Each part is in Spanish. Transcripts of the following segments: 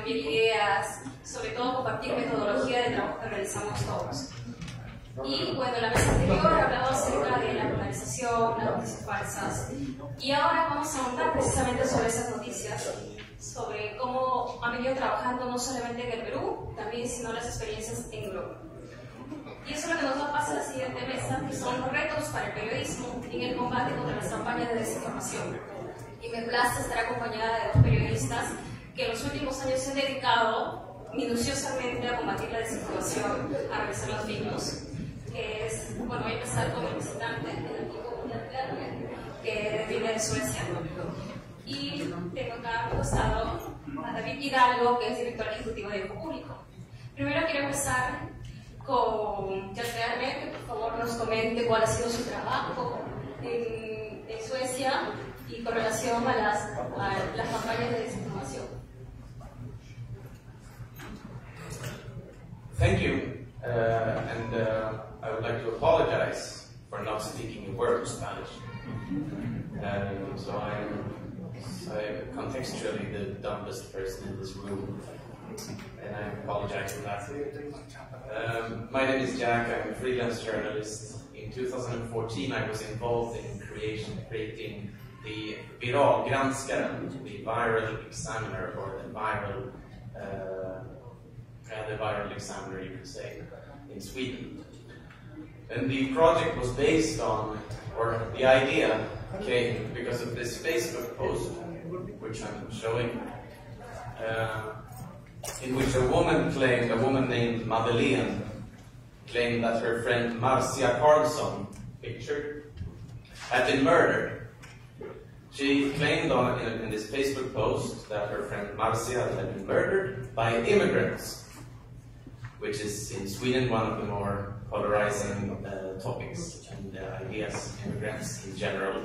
intercambiar ideas, sobre todo compartir metodología de trabajo que realizamos todos. Y bueno, en la mesa anterior hablaba acerca de la polarización, las noticias falsas, y ahora vamos a ahondar precisamente sobre esas noticias, sobre cómo han venido trabajando no solamente en el Perú, también sino las experiencias en Europa. Y eso es lo que nos va a pasar a la siguiente mesa, que son los retos para el periodismo en el combate contra las campañas de desinformación. Y me place estar acompañada de dos periodistas que en los últimos años se han dedicado minuciosamente a combatir la desinformación, a realizar los signos. Que es, bueno, voy a empezar con el visitante, que viene de Suecia. Y tengo acá a mi costado a David Hidalgo, que es director ejecutivo de Info Público. Primero quiero empezar con Jack Berner, que por favor nos comente cuál ha sido su trabajo en Suecia y con relación a las campañas de desinformación. Thank you. I would like to apologize for not speaking a word of Spanish. So I'm contextually the dumbest person in this room, and I apologize for that. My name is Jack. I'm a freelance journalist. In 2014, I was involved in creating the Viralgranskaren, the viral examiner, or the viral examiner, you could say, in Sweden. And the project was based on, or the idea came because of this Facebook post, which I'm showing, in which a woman named Madeleine, claimed that her friend Marcia Karlsson, pictured, had been murdered. She claimed in this Facebook post that her friend Marcia had been murdered by immigrants, which is in Sweden one of the more polarizing topics and ideas, immigrants in general.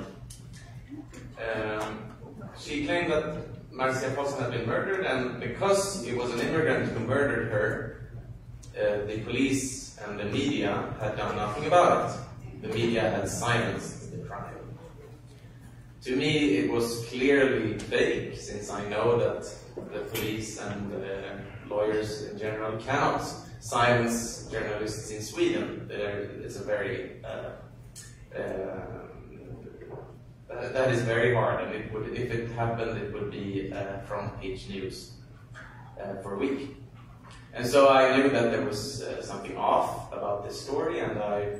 She claimed that Marcia Karlsson had been murdered, and because it was an immigrant who murdered her, the police and the media had done nothing about it. The media had silenced the crime. To me, it was clearly fake, since I know that the police and lawyers in general cannot silence journalists in Sweden. It's a very that is very hard, and it would, if it happened, it would be front page news for a week. And so I knew that there was something off about this story, and I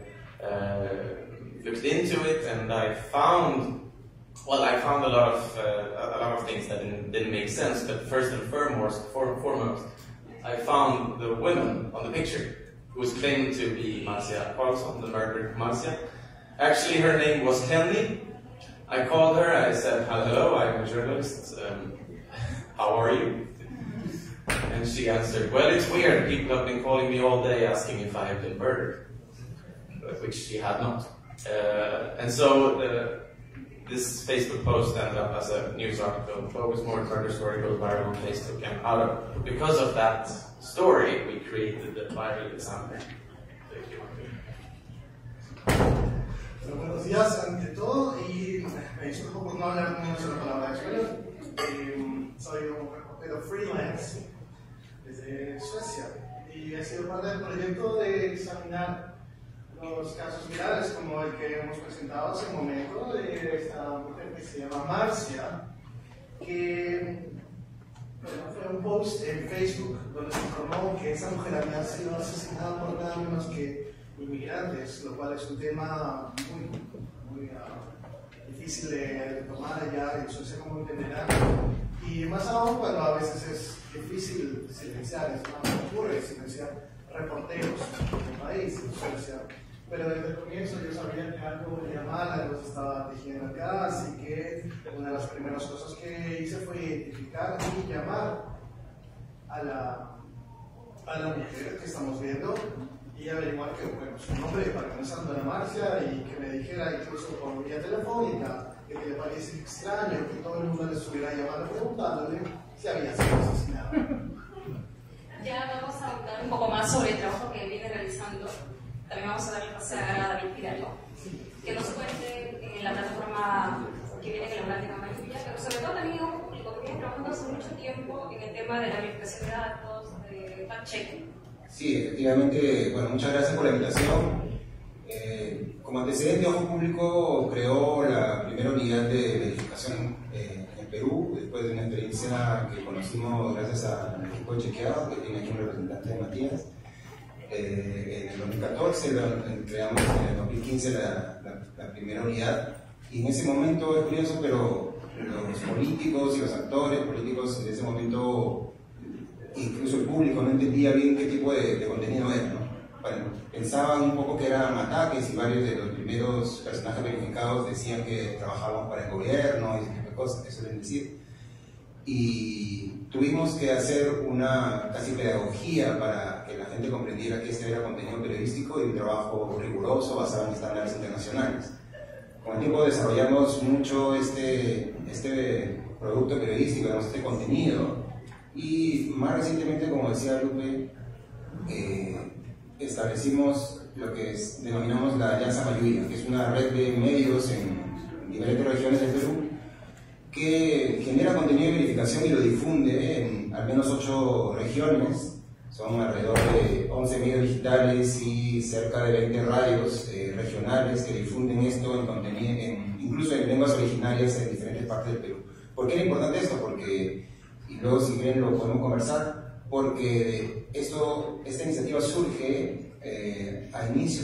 looked into it, and I found a lot of things that didn't make sense. But first and foremost, I found the woman on the picture who was claimed to be Marcia Karlsson, the murdered Marcia. Actually, her name was Henny. I called her, I said, "Hello, I'm a journalist. How are you?" And she answered, "Well, it's weird. People have been calling me all day asking if I have been murdered," which she had not. And so this Facebook post ended up as a news article. Focus More Murder Story goes viral on Facebook, and because of that story, we created the viral examiner. Buenos días ante todo, y me disculpo por no hablar una sola palabra de español. Soy un reportero freelance desde Suecia y he sido parte del proyecto de examinar los casos virales como el que hemos presentado hace un momento de esta mujer que se llama Marcia, que fue un post en Facebook donde se informó que esa mujer había sido asesinada por nada menos que inmigrantes, lo cual es un tema muy difícil de tomar allá en Suecia, como entenderán, y más aún cuando a veces es difícil silenciar, es más ocurre silenciar reporteros del país, en Suecia. Pero desde el comienzo yo sabía que algo venía mal, algo se estaba tejiendo acá, así que una de las primeras cosas que hice fue identificar y llamar a la mujer que estamos viendo y averiguar que, bueno, su nombre para comenzar era Marcia, y que me dijera incluso por vía telefónica que le parece extraño que todo el mundo le estuviera llamando preguntándole si había sido asesinado. Ya vamos a hablar un poco más sobre el trabajo que viene realizando. También vamos a darle pase a David Hidalgo, que nos cuente en la plataforma que viene en la práctica mayoría, pero sobre todo también en un público que viene trabajando hace mucho tiempo en el tema de la verificación de datos, de fact-checking. Sí, efectivamente, bueno, muchas gracias por la invitación. Como antecedente, Ojo Público creó la primera unidad de verificación en Perú, después de una experiencia que conocimos gracias al equipo de chequeado, que tiene aquí un representante de Matías. En el 2014, creamos en el 2015 la primera unidad, y en ese momento es curioso, pero los políticos y los actores políticos de ese momento, incluso el público, no entendía bien qué tipo de contenido era, ¿no? Bueno, pensaban un poco que eran ataques, y varios de los primeros personajes verificados decían que trabajaban para el gobierno y ese tipo de cosas que suelen decir. Y tuvimos que hacer una casi pedagogía para que la gente comprendiera que este era contenido periodístico y un trabajo riguroso basado en estándares internacionales. Con el tiempo desarrollamos mucho este producto periodístico, este contenido, y más recientemente, como decía Lupe, establecimos lo que denominamos la Alianza Mayuya, que es una red de medios en diferentes regiones del Perú, que genera contenido de verificación y lo difunde en al menos 8 regiones. Son alrededor de 11 medios digitales y cerca de 20 radios regionales que difunden esto en contenido, incluso en lenguas originarias en diferentes partes del Perú. ¿Por qué era importante esto? Porque, y luego si quieren lo podemos conversar, porque esta iniciativa surge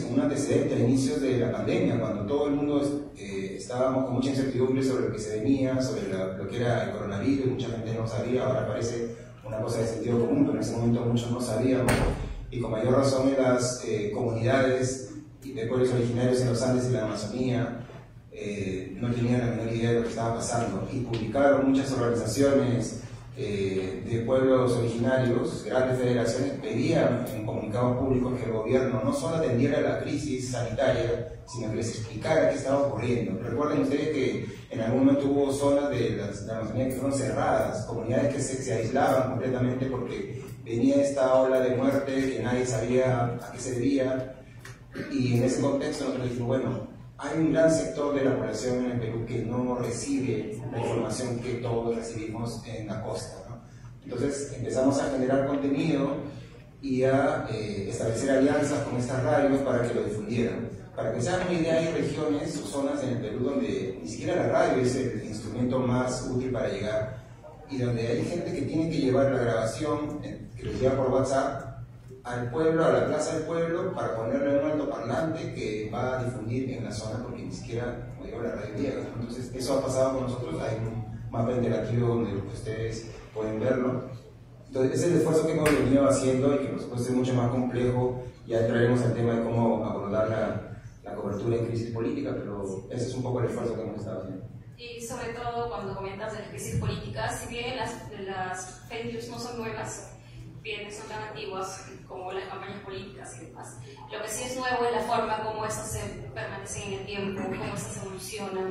como un antecedente a inicios de la pandemia, cuando todo el mundo estábamos con mucha incertidumbre sobre lo que se venía, sobre lo que era el coronavirus, y mucha gente no sabía. Ahora parece una cosa de sentido común, pero en ese momento muchos no sabíamos, y con mayor razón en las comunidades de pueblos originarios en los Andes y la Amazonía no tenían la menor idea de lo que estaba pasando, y publicaron muchas organizaciones de pueblos originarios, grandes federaciones, pedían en comunicados públicos que el gobierno no solo atendiera la crisis sanitaria, sino que les explicara qué estaba ocurriendo. Recuerden ustedes que en algún momento hubo zonas de la Amazonía que fueron cerradas, comunidades que se aislaban completamente porque venía esta ola de muerte que nadie sabía a qué se debía, y en ese contexto nosotros dijimos, bueno, hay un gran sector de la población en el Perú que no recibe la información que todos recibimos en la costa, ¿no? Entonces empezamos a generar contenido y a establecer alianzas con estas radios para que lo difundieran. Para que se hagan una idea, hay regiones o zonas en el Perú donde ni siquiera la radio es el instrumento más útil para llegar, y donde hay gente que tiene que llevar la grabación, que los lleva por WhatsApp, al pueblo, a la plaza del pueblo, para ponerle un altoparlante que va a difundir en la zona, porque ni siquiera, como digo, la radio llega. Entonces eso ha pasado con nosotros. Hay un mapa interactivo donde ustedes pueden verlo. Entonces ese es el esfuerzo que hemos venido haciendo, y que por supuesto es mucho más complejo. Ya entraremos al tema de cómo abordar la cobertura en crisis política, pero ese es un poco el esfuerzo que hemos estado haciendo. Y sobre todo cuando comentas de la crisis política, si bien las fake news no son nuevas, bien son tan antiguas como las campañas políticas y demás, lo que sí es nuevo es la forma como estas se permanecen en el tiempo, cómo estas evolucionan,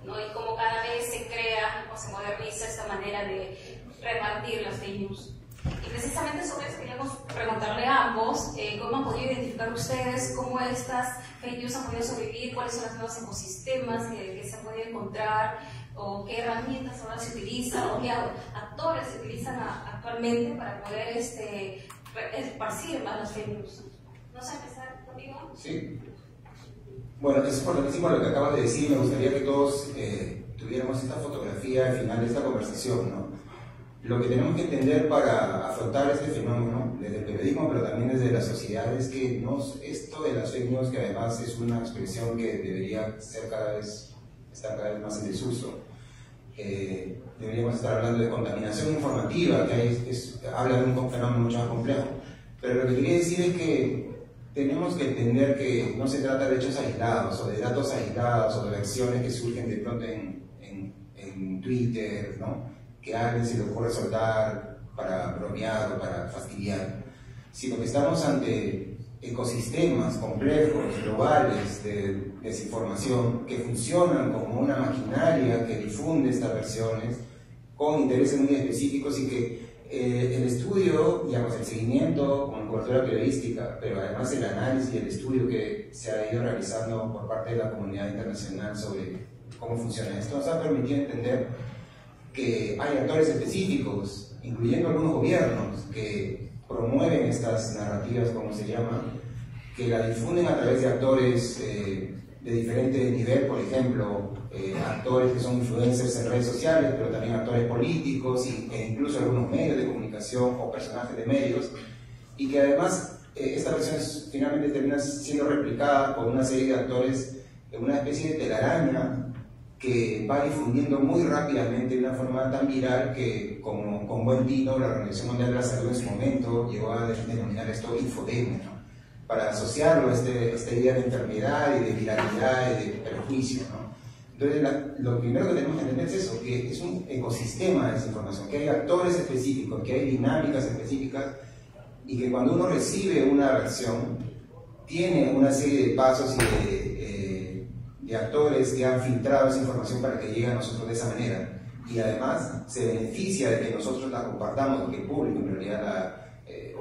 ¿no? Y cómo cada vez se crea o se moderniza esta manera de repartir las fake news. Y precisamente sobre eso queríamos preguntarle a ambos cómo han podido identificar ustedes cómo estas fake news han podido sobrevivir, cuáles son los nuevos ecosistemas que se han podido encontrar, o qué herramientas ahora se utilizan, o qué actores se utilizan actualmente para poder esparcir más las fake news. ¿No sé, empezar conmigo? Sí. Bueno, es importantísimo lo que acabas de decir. Me gustaría que todos tuviéramos esta fotografía al final de esta conversación, ¿no? Lo que tenemos que entender para afrontar este fenómeno, desde el periodismo, pero también desde la sociedad, es que esto de las fake news, que además es una expresión que debería estar cada vez más en desuso, deberíamos estar hablando de contaminación informativa, que habla de un fenómeno mucho más complejo. Pero lo que quería decir es que tenemos que entender que no se trata de hechos aislados, o de datos aislados, o de versiones que surgen de pronto en Twitter, ¿no? Que a alguien se le ocurre soltar para bromear o para fastidiar, sino que estamos ante ecosistemas complejos, globales, de desinformación, que funcionan como una maquinaria que difunde estas versiones con intereses muy específicos, y que el estudio, digamos, el seguimiento con cobertura periodística, pero además el análisis y el estudio que se ha ido realizando por parte de la comunidad internacional sobre cómo funciona esto, nos ha permitido entender que hay actores específicos, incluyendo algunos gobiernos, que promueven estas narrativas, como se llama, que la difunden a través de actores de diferente nivel, por ejemplo, actores que son influencers en redes sociales, pero también actores políticos e incluso algunos medios de comunicación o personajes de medios, y que además esta versión finalmente termina siendo replicada por una serie de actores en una especie de telaraña que va difundiendo muy rápidamente de una forma tan viral que, como con buen tino, la Organización Mundial de la Salud en su momento llegó a denominar esto infodemia, ¿no? Para asociarlo a esta idea de enfermedad y de viralidad y de perjuicio, ¿no? Entonces, lo primero que tenemos que entender es eso, que es un ecosistema de esa información, que hay actores específicos, que hay dinámicas específicas, y que cuando uno recibe una versión, tiene una serie de pasos y de actores que han filtrado esa información para que llegue a nosotros de esa manera. Y además se beneficia de que nosotros la compartamos, que el público en realidad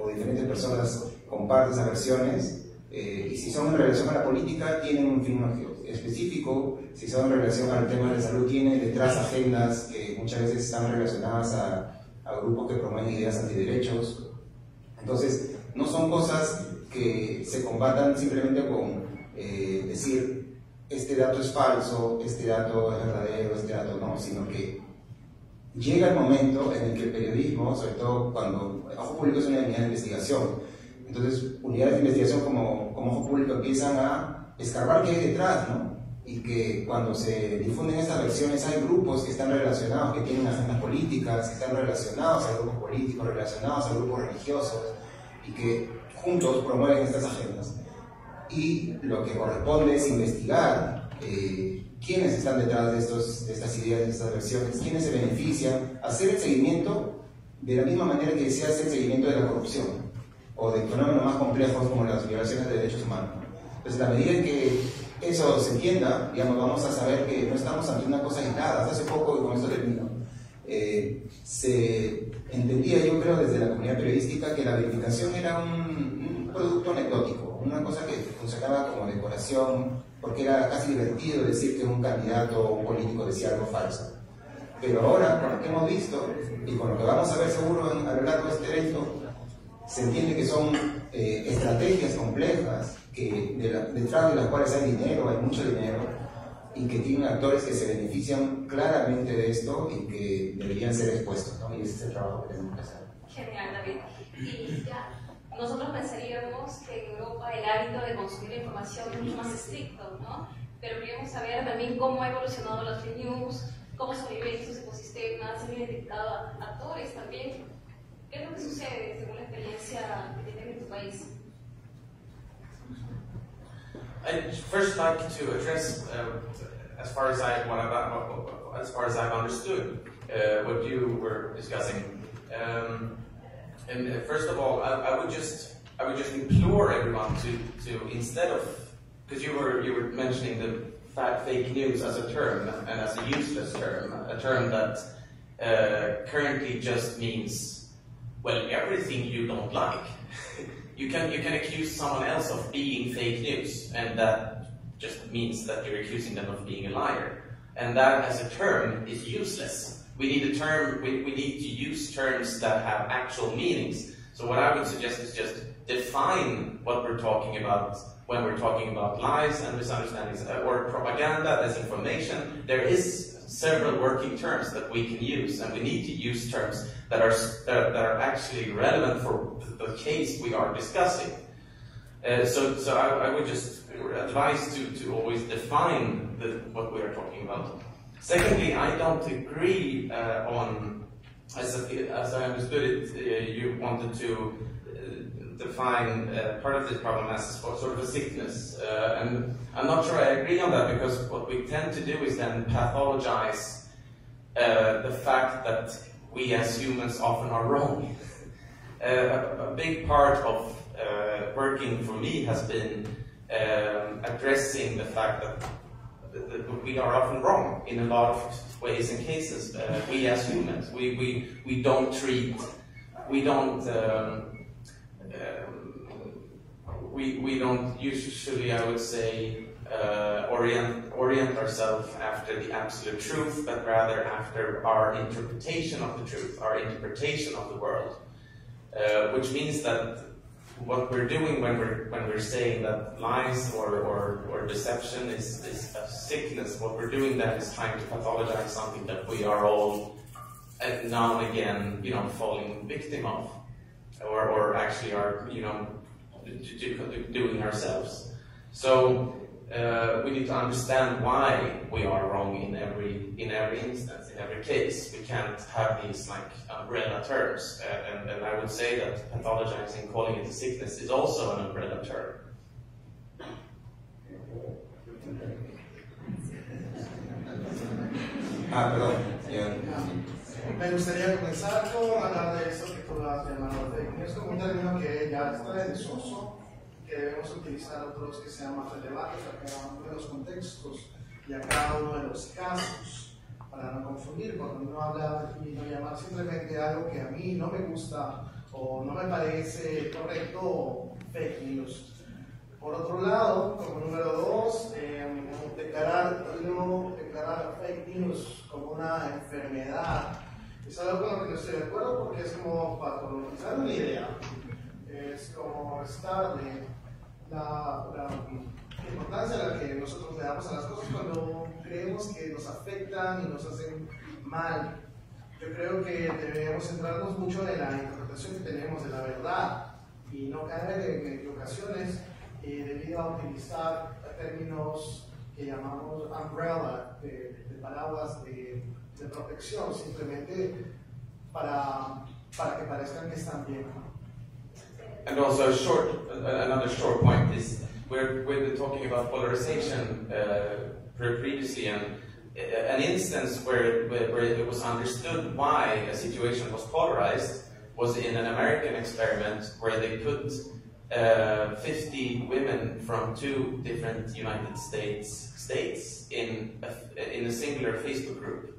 o diferentes personas comparten esas versiones, y si son en relación a la política tienen un fin específico, si son en relación al tema de salud tienen detrás agendas que muchas veces están relacionadas a grupos que promueven ideas antiderechos. Entonces no son cosas que se combatan simplemente con decir este dato es falso, este dato es verdadero, este dato no, sino que llega el momento en el que el periodismo, sobre todo cuando Ojo Público es una unidad de investigación, entonces unidades de investigación como Ojo Público empiezan a escarbar qué hay detrás, ¿no? Y que cuando se difunden estas versiones hay grupos que están relacionados, que tienen agendas políticas, que están relacionados a grupos políticos, relacionados a grupos religiosos, y que juntos promueven estas agendas. Y lo que corresponde es investigar quiénes están detrás de estas ideas, de estas versiones, quiénes se benefician, hacer el seguimiento de la misma manera que se hace el seguimiento de la corrupción o de fenómenos más complejos como las violaciones de derechos humanos. Entonces, a medida en que eso se entienda, digamos, vamos a saber que no estamos ante una cosa aislada. Hasta hace poco, y con esto termino, se entendía, yo creo, desde la comunidad periodística que la verificación era un producto anecdótico, una cosa que funcionaba como decoración, porque era casi divertido decir que un candidato o un político decía algo falso. Pero ahora, con lo que hemos visto, y con lo que vamos a ver seguro a lo largo de este evento, se entiende que son estrategias complejas, que detrás de las cuales hay dinero, hay mucho dinero, y que tienen actores que se benefician claramente de esto y que deberían ser expuestos, ¿no? Y ese es el trabajo que tenemos que hacer. Genial, David. Y ya, nosotros pensaríamos que en Europa el hábito de consumir información es mucho más estricto, ¿no? Pero queremos saber también cómo ha evolucionado las fake news, cómo sobreviven estos ecosistemas, han identificado a actores también. ¿Qué es lo que sucede según la experiencia que tienen en tu país? I'd first like to address, as far as I've understood, what you were discussing. And first of all, I would just implore everyone to instead of, because you were mentioning the fake news as a term and as a useless term, a term that currently just means, well, everything you don't like. You can accuse someone else of being fake news, and that just means that you're accusing them of being a liar. And that, as a term, is useless. We need a term. We need to use terms that have actual meanings. So what I would suggest is just define what we're talking about when we're talking about lies and misunderstandings or propaganda, disinformation. There is several working terms that we can use, and we need to use terms that are actually relevant for the case we are discussing. So I would just advise to always define what we are talking about. Secondly, I don't agree on, as I understood it, you wanted to define part of this problem as sort of a sickness, and I'm not sure I agree on that, because what we tend to do is then pathologize the fact that we as humans often are wrong. A big part of working for me has been addressing the fact that we are often wrong in a lot of ways and cases. We as humans, we don't treat, we don't usually, I would say, orient ourselves after the absolute truth, but rather after our interpretation of the truth, our interpretation of the world. Which means that what we're doing when we're saying that lies or deception is a sickness, what we're doing then is trying to pathologize something that we are all now and again, falling victim of, or actually are, doing ourselves. So we need to understand why we are wrong in every instance, in every case. We can't have these like umbrella terms, and I would say that pathologizing, calling it a sickness, is also an umbrella term. Perdón. Me gustaría comenzar con hablar de eso que tú has llamado fake news, como un término que ya está en desuso, que debemos utilizar otros que sean más relevantes a cada uno de los contextos y a cada uno de los casos, para no confundir cuando uno habla y no llamar simplemente algo que a mí no me gusta o no me parece correcto fake news. Por otro lado, como número 2, declarar fake news como una enfermedad es algo con lo que no estoy de acuerdo, porque es como patologizar una idea, es como restarle la importancia a la que nosotros le damos a las cosas cuando creemos que nos afectan y nos hacen mal. Yo creo que debemos centrarnos mucho en la interpretación que tenemos de la verdad y no caer en equivocaciones debido a utilizar términos que llamamos umbrella, de paraguas de protección, simplemente para que parezcan que están bien. And also another short point is we've been talking about polarization previously, and an instance where it was understood why a situation was polarized was in an American experiment where they put 50 women from 2 different United states in a singular Facebook group.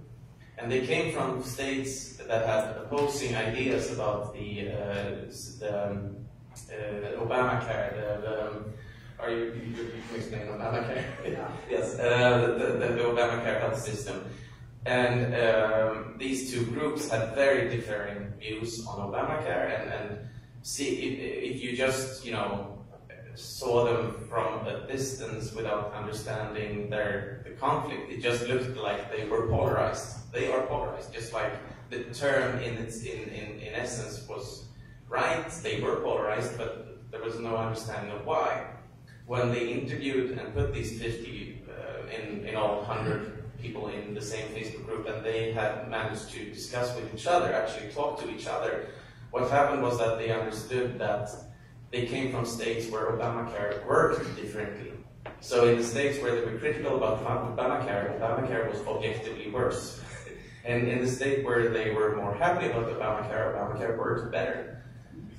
And they came from states that had opposing ideas about the Obamacare. Are you explaining Obamacare? Yes, the Obamacare health system. And these 2 groups had very differing views on Obamacare, and see, if you just, saw them from a distance without understanding the conflict, it just looked like they were polarized. They are polarized, just like the term in essence was right. They were polarized, but there was no understanding of why. When they interviewed and put these 50 in all 100 people in the same Facebook group, and they had managed to discuss with each other, actually talk to each other, what happened was that they understood that they came from states where Obamacare worked differently. So in the states where they were critical about Obamacare was objectively worse. And in the state where they were more happy about Obamacare worked better.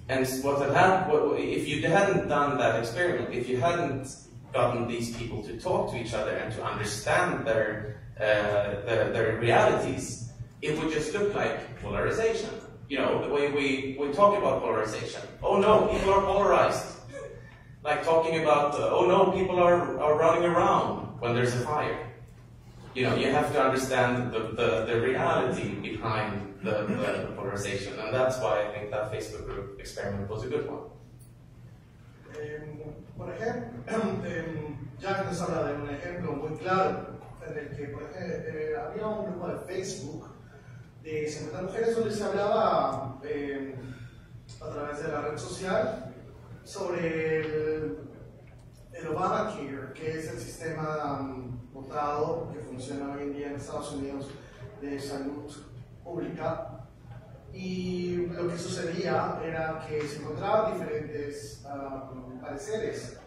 And what had happened, if you hadn't done that experiment, if you hadn't gotten these people to talk to each other and to understand their realities, it would just look like polarization. The way we talk about polarization. Oh no, people are polarized. Like talking about, oh no, people are running around when there's a fire. You have to understand the reality behind the polarization, and that's why I think that Facebook group experiment was a good one. Por ejemplo, Jack nos habla de un ejemplo muy claro en el que había un grupo de Facebook de 50 mujeres donde se hablaba a través de la red social sobre el Obamacare, que es el sistema votado que funciona hoy en día en Estados Unidos de salud pública. Y lo que sucedía era que se encontraban diferentes pareceres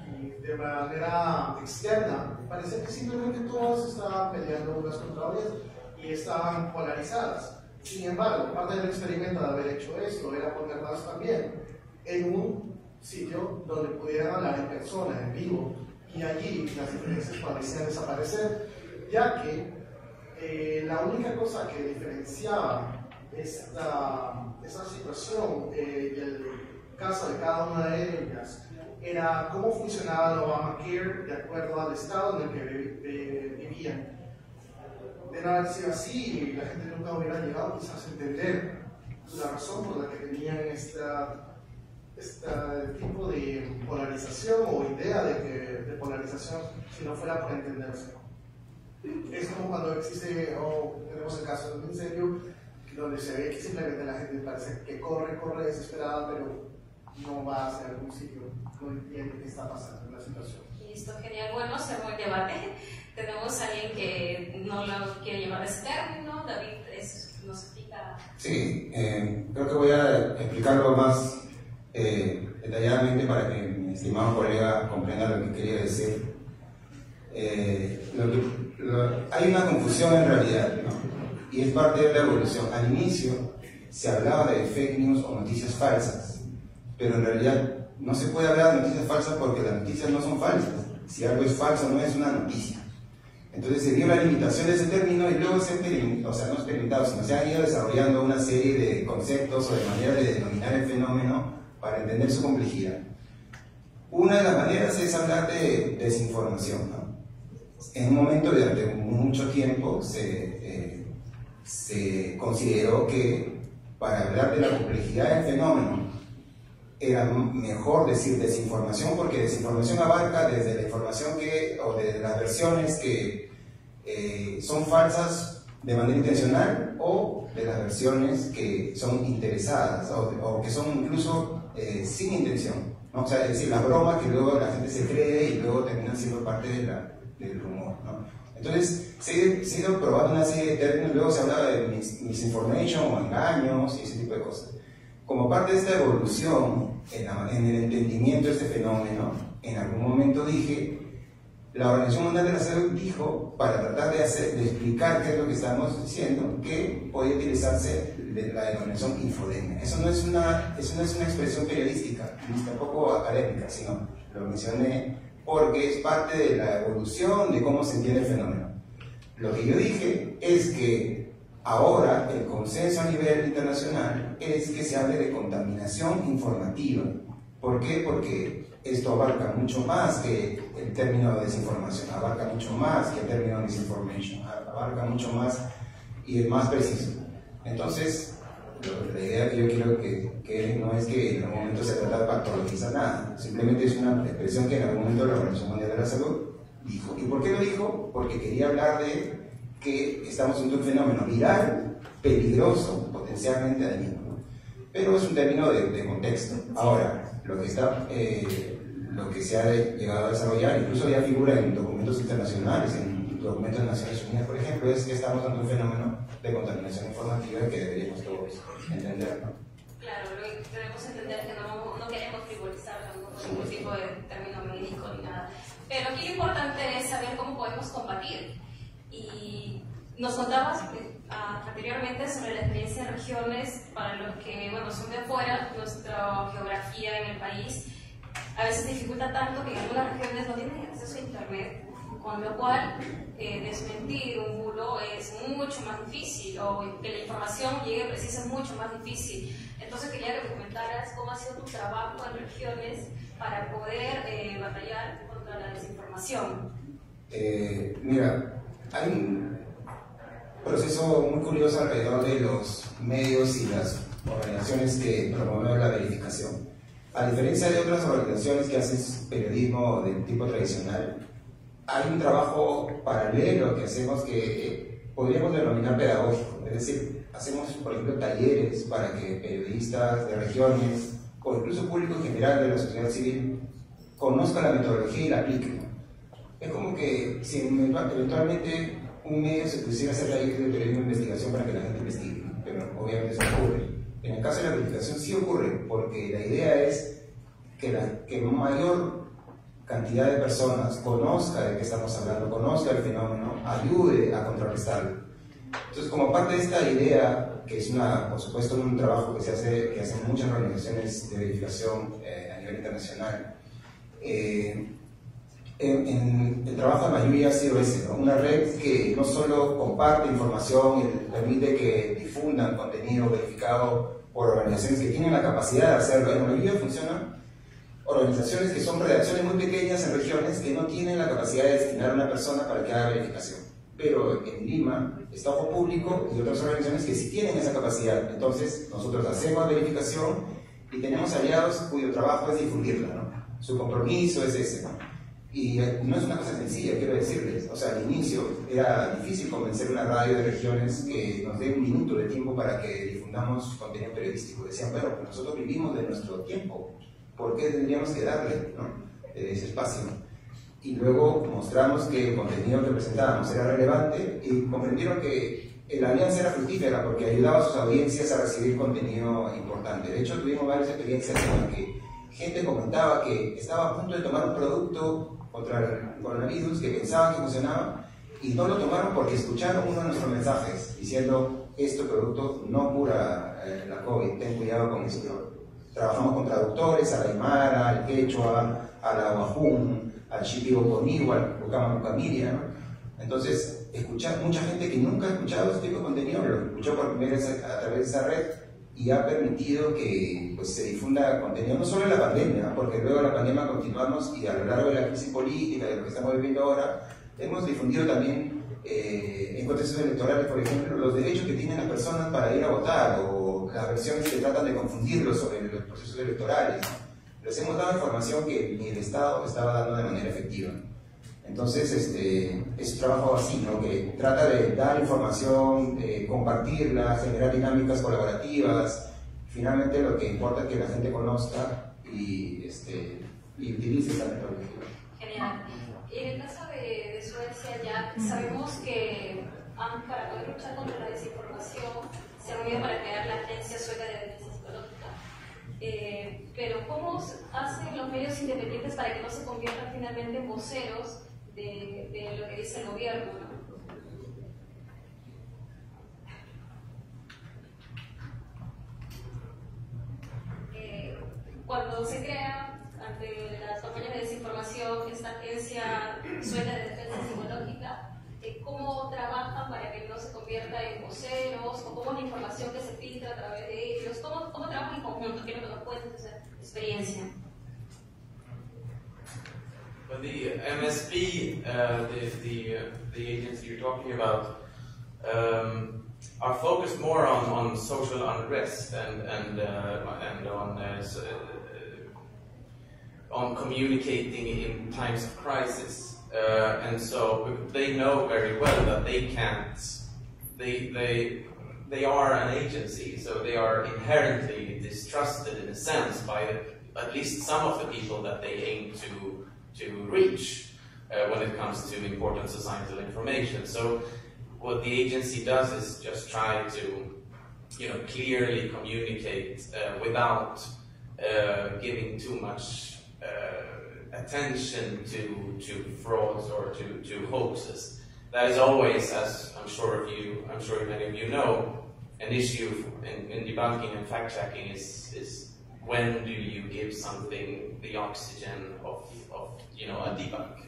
y de manera externa parecía que simplemente todas estaban peleando unas contra otras y estaban polarizadas. Sin embargo, parte del experimento de haber hecho esto era ponerlas también en un sitio donde pudieran hablar en persona, en vivo, y allí las diferencias parecían desaparecer, ya que la única cosa que diferenciaba esta situación y caso de cada una de ellas era cómo funcionaba el Obamacare de acuerdo al estado en el que vivían. De no haber sido así, la gente nunca hubiera llegado quizás a entender la razón por la que tenían este tipo de polarización o idea de polarización si no fuera por entenderse. Es como cuando existe, o tenemos el caso de un incendio, donde se ve que simplemente la gente parece que corre desesperada, pero no va hacia algún sitio, no entiende qué está pasando en la situación. Listo, genial. Bueno, cerró el debate. Tenemos a alguien que no lo quiere llevar ese término. David nos explica. Sí, creo que voy a explicarlo más detalladamente para que mi estimado colega comprenda lo que quería decir. Hay una confusión en realidad, ¿no? Y es parte de la evolución. Al inicio se hablaba de fake news o noticias falsas, pero en realidad no se puede hablar de noticias falsas porque las noticias no son falsas. Si algo es falso no es una noticia. Entonces se dio la limitación de ese término y luego se no experimentado, sino se han ido desarrollando una serie de conceptos o de maneras de denominar el fenómeno para entender su complejidad. Una de las maneras es hablar de desinformación, ¿no? En un momento durante mucho tiempo se consideró que para hablar de la complejidad del fenómeno era mejor decir desinformación, porque desinformación abarca desde la información o de las versiones que son falsas de manera intencional o de las versiones que son interesadas o que son incluso sin intención, ¿no? O sea, es decir, las bromas que luego la gente se cree y luego terminan siendo parte del rumor, ¿no? Entonces se ha ido probando una serie de términos, luego se hablaba de misinformation o engaños y ese tipo de cosas. Como parte de esta evolución en el entendimiento de este fenómeno, en algún momento dije, la Organización Mundial de la Salud dijo, para tratar de explicar qué es lo que estamos diciendo, que podía utilizarse la denominación infodemia. Eso no es una expresión periodística, ni tampoco académica, sino lo mencioné porque es parte de la evolución de cómo se entiende el fenómeno. Lo que yo dije es que ahora el consenso a nivel internacional es que se hable de contaminación informativa. ¿Por qué? Porque esto abarca mucho más que el término de desinformación, abarca mucho más que el término misinformation, abarca mucho más y es más preciso. Entonces, la idea que yo quiero que no es que en algún momento se trata de patologizar nada, simplemente es una expresión que en algún momento la Organización Mundial de la Salud dijo. ¿Y por qué lo dijo? Porque quería hablar de que estamos ante un fenómeno viral, peligroso, potencialmente dañino, ¿no? Pero es un término de contexto. Ahora, lo que se ha llegado a desarrollar, incluso ya figura en documentos internacionales, en documentos de Naciones Unidas, por ejemplo, es que estamos ante un fenómeno de contaminación informativa que deberíamos todos entender, ¿no? Claro, debemos entender que no queremos frivolizar tampoco ningún tipo de término médico ni nada. Pero aquí lo importante es saber cómo podemos combatir. Y nos contabas anteriormente sobre la experiencia de regiones para los que son de afuera. Nuestra geografía en el país a veces dificulta tanto que en algunas regiones no tienen acceso a internet, con lo cual desmentir un bulo es mucho más difícil, o que la información llegue precisa es mucho más difícil. Entonces quería que me comentaras cómo ha sido tu trabajo en regiones para poder batallar contra la desinformación. Mira, hay un proceso muy curioso alrededor de los medios y las organizaciones que promueven la verificación. A diferencia de otras organizaciones que hacen periodismo del tipo tradicional, hay un trabajo paralelo que hacemos que podríamos denominar pedagógico. Es decir, hacemos, por ejemplo, talleres para que periodistas de regiones o incluso público en general de la sociedad civil conozcan la metodología y la apliquen. Es como que si eventualmente un medio se pusiera a hacer talleres de periodismo de investigación para que la gente investigue, pero obviamente eso no ocurre. En el caso de la verificación sí ocurre, porque la idea es que mayor cantidad de personas conozca de qué estamos hablando, conozca el fenómeno, ayude a contrarrestarlo. Entonces, como parte de esta idea, que es por supuesto un trabajo que hacen muchas organizaciones de verificación a nivel internacional, En el trabajo de Mayuya ha sido ese, ¿no? Una red que no solo comparte información y permite que difundan contenido verificado por organizaciones que tienen la capacidad de hacerlo. En Mayuya funcionan organizaciones que son redacciones muy pequeñas en regiones que no tienen la capacidad de destinar a una persona para que haga verificación. Pero en Lima está Ojo Público y otras organizaciones que sí tienen esa capacidad. Entonces nosotros hacemos verificación y tenemos aliados cuyo trabajo es difundirla, ¿no? Su compromiso es ese, ¿no? Y no es una cosa sencilla, quiero decirles. O sea, al inicio era difícil convencer una radio de regiones que nos dé un minuto de tiempo para que difundamos contenido periodístico. Decían, bueno, pues nosotros vivimos de nuestro tiempo, ¿por qué tendríamos que darle, ¿no? Ese espacio? Y luego mostramos que el contenido que presentábamos era relevante y comprendieron que la alianza era fructífera porque ayudaba a sus audiencias a recibir contenido importante. De hecho, tuvimos varias experiencias en las que gente comentaba que estaba a punto de tomar un producto contra el coronavirus que pensaban que funcionaba y no lo tomaron porque escucharon uno de nuestros mensajes diciendo: este producto no cura la COVID, ten cuidado con esto. Trabajamos con traductores al aymara, al quechua, al aguajún, al shipibo-conigo, al lucama-lucamiria, ¿no? Entonces, mucha gente que nunca ha escuchado este tipo de contenido lo escuchó por primera vez a través de esa red y ha permitido que pues, se difunda contenido, no solo en la pandemia, porque luego de la pandemia continuamos y a lo largo de la crisis política, de lo que estamos viviendo ahora, hemos difundido también en contextos electorales, por ejemplo, los derechos que tienen las personas para ir a votar o las versiones que tratan de confundirlos sobre los procesos electorales, ¿no? Les hemos dado información que ni el Estado estaba dando de manera efectiva. Entonces, es un trabajo así, ¿no? Que trata de dar información, compartirla, generar dinámicas colaborativas. Finalmente, lo que importa es que la gente conozca y utilice esta metodología. Genial. En el caso de Suecia, ya sabemos que para poder luchar contra la desinformación se han unido para crear la Agencia Sueca de Defensa Psicológica. Pero ¿cómo hacen los medios independientes para que no se conviertan finalmente en voceros de lo que dice el gobierno, ¿no? Cuando se crea ante las campañas de desinformación esta Agencia Sueca de Defensa Psicológica, ¿cómo trabajan para que no se convierta en voceros? ¿O cómo la información que se filtra a través de ellos? ¿Cómo trabajan en conjunto? Quiero que nos cuentes esa experiencia. Well, the MSP, the agency you're talking about, are focused more on social unrest and on communicating in times of crisis, and so they know very well that they can't. They are an agency, so they are inherently distrusted in a sense by at least some of the people that they aim to reach when it comes to important societal information. So what the agency does is just try to, clearly communicate without giving too much attention to frauds or to hoaxes. That is always, as I'm sure many of you know, an issue in debunking and fact-checking is when do you give something the oxygen of a debunk?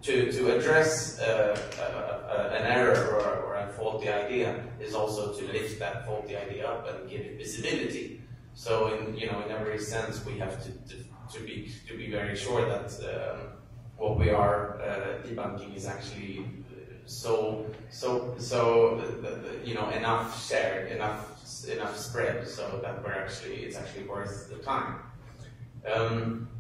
To address an error or a faulty idea is also to lift that faulty idea up and give it visibility. So in every sense we have to be very sure that what we are debunking is actually enough shared, enough spread, so that it's actually worth the time.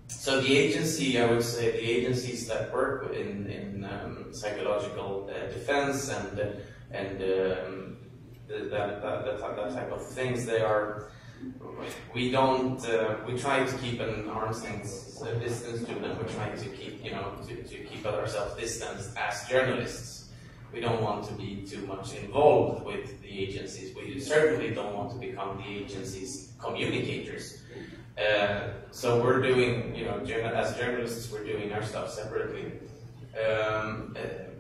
So the agency, I would say, the agencies that work in psychological defense and that type of things, we try to keep an arm's length distance to them. We try to keep, to keep ourselves distanced as journalists. We don't want to be too much involved with the agencies. We certainly don't want to become the agency's communicators. So we're doing, as journalists, we're doing our stuff separately.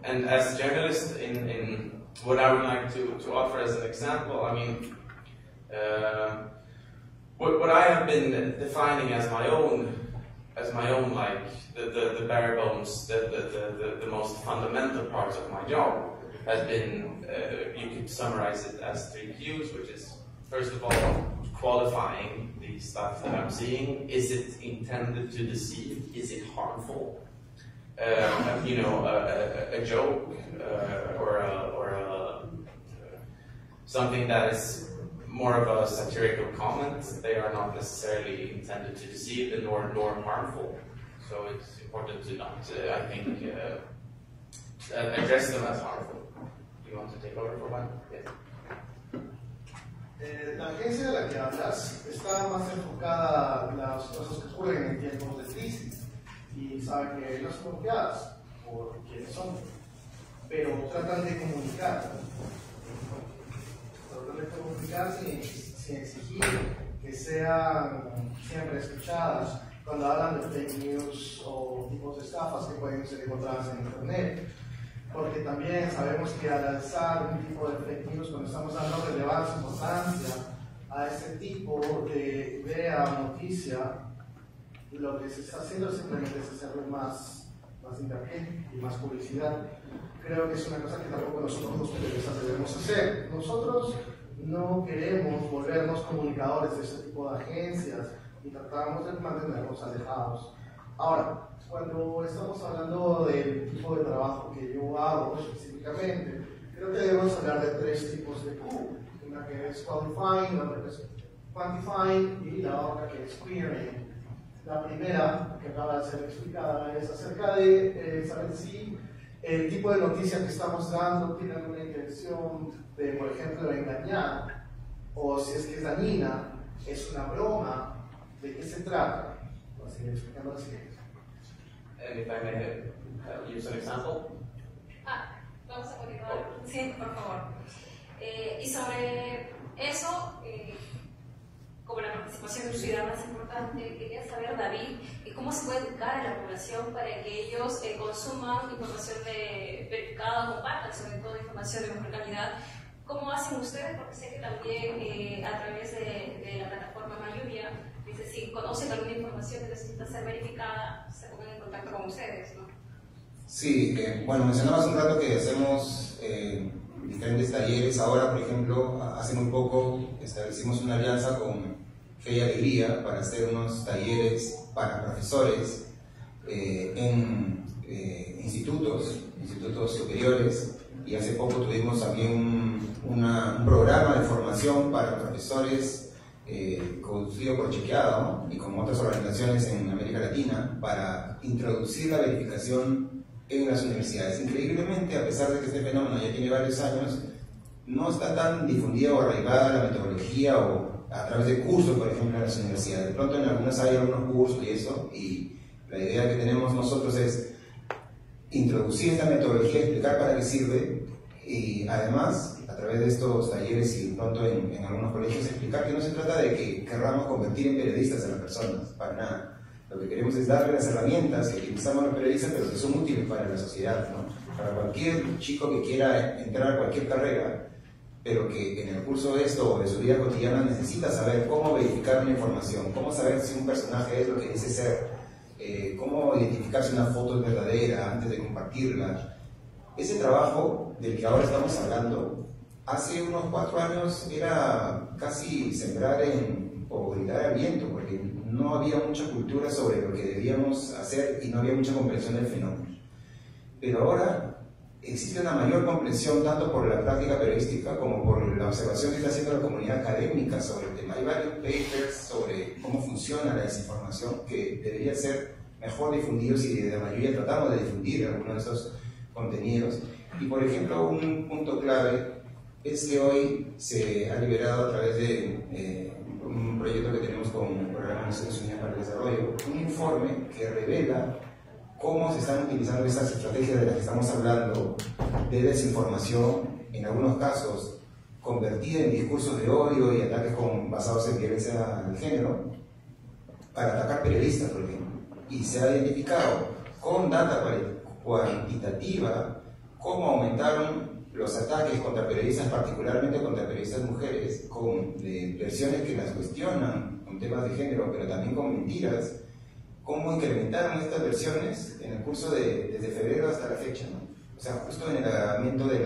And as journalists, in what I would like to offer as an example, I mean, what I have been defining as my own as my own, like the bare bones, the most fundamental parts of my job has been, you could summarize it as 3 Qs, which is, first of all, qualifying the stuff that I'm seeing. Is it intended to deceive? Is it harmful? You know, a joke or something that is more of a satirical comment. They are not necessarily intended to deceive nor harmful. So it's important to not, I think, address them as harmful. Do you want to take over for one? Yes. La agencia de la que hablas está más enfocada a las cosas que ocurren en tiempos de crisis y saben que no son bloqueadas por quienes son, pero tratan de comunicar. Sin exigir que sean siempre escuchadas cuando hablan de fake news o tipos de estafas que pueden ser encontradas en internet, porque también sabemos que al alzar un tipo de fake news, cuando estamos dando relevancia, importancia a ese tipo de idea o noticia, lo que se está haciendo simplemente es hacerle más hincapié y más publicidad. Creo que es una cosa que tampoco nosotros los periodistas debemos hacer. Nosotros no queremos volvernos comunicadores de ese tipo de agencias y tratamos de mantenernos alejados. Ahora, cuando estamos hablando del tipo de trabajo que yo hago específicamente, creo que debemos hablar de 3 tipos de Q. Una que es qualifying, la otra que es quantifying y la otra que es querying. La primera, que acaba de ser explicada, es acerca de saber si el tipo de noticia que estamos dando tiene una intención de, por ejemplo, engañar, o si es que es dañina, es una broma, ¿de qué se trata? Voy a seguir explicando así. And if I may use an example. Vamos a continuar. Sí, por favor. Y sobre eso, como la participación ciudadana es importante, quería saber, David, cómo se puede educar a la población para que ellos consuman información verificada, compartan sobre todo información de mejor calidad. ¿Cómo hacen ustedes? Porque sé que también a través de la plataforma Mayuya, dice, si conocen alguna información que necesita ser verificada, se pongan en contacto con ustedes, ¿no? Sí, bueno, mencionabas un rato que hacemos diferentes talleres. Ahora, por ejemplo, hace muy poco establecimos una alianza con Fe y Alegría para hacer unos talleres para profesores en institutos superiores, y hace poco tuvimos también un programa de formación para profesores conducido por Chequeado, ¿no? Y con otras organizaciones en América Latina para introducir la verificación en las universidades. Increíblemente, a pesar de que este fenómeno ya tiene varios años, no está tan difundida o arraigada la metodología o a través de cursos, por ejemplo, en las universidades. De pronto en algunas hay algunos cursos y eso, y la idea que tenemos nosotros es introducir esta metodología, explicar para qué sirve, y además, a través de estos talleres y pronto en algunos colegios, explicar que no se trata de que querramos convertir en periodistas a las personas, para nada. Lo que queremos es darle las herramientas que utilizamos los periodistas, pero que son útiles para la sociedad, ¿no? Para cualquier chico que quiera entrar a cualquier carrera, pero que en el curso de esto o de su vida cotidiana necesita saber cómo verificar una información, cómo saber si un personaje es lo que dice ser, cómo identificar si una foto es verdadera antes de compartirla. Ese trabajo del que ahora estamos hablando, hace unos 4 años era casi sembrar o gritar al viento, porque no había mucha cultura sobre lo que debíamos hacer y no había mucha comprensión del fenómeno. Pero ahora existe una mayor comprensión tanto por la práctica periodística como por la observación que está haciendo la comunidad académica sobre el tema. Hay varios papers sobre cómo funciona la desinformación que deberían ser mejor difundidos, y desde la mayoría tratamos de difundir algunos de esos contenidos. Y por ejemplo, un punto clave es que hoy se ha liberado a través de un proyecto que tenemos con el Programa de Naciones Unidas para el Desarrollo, un informe que revela cómo se están utilizando esas estrategias de las que estamos hablando de desinformación, en algunos casos convertida en discursos de odio y ataques basados en violencia de género, para atacar periodistas, por ejemplo. Y se ha identificado con data cuantitativa cómo aumentaron los ataques contra periodistas, particularmente contra periodistas mujeres, con versiones que las cuestionan con temas de género, pero también con mentiras, cómo incrementaron estas versiones en el curso desde febrero hasta la fecha, ¿no? O sea, justo en el agravamiento de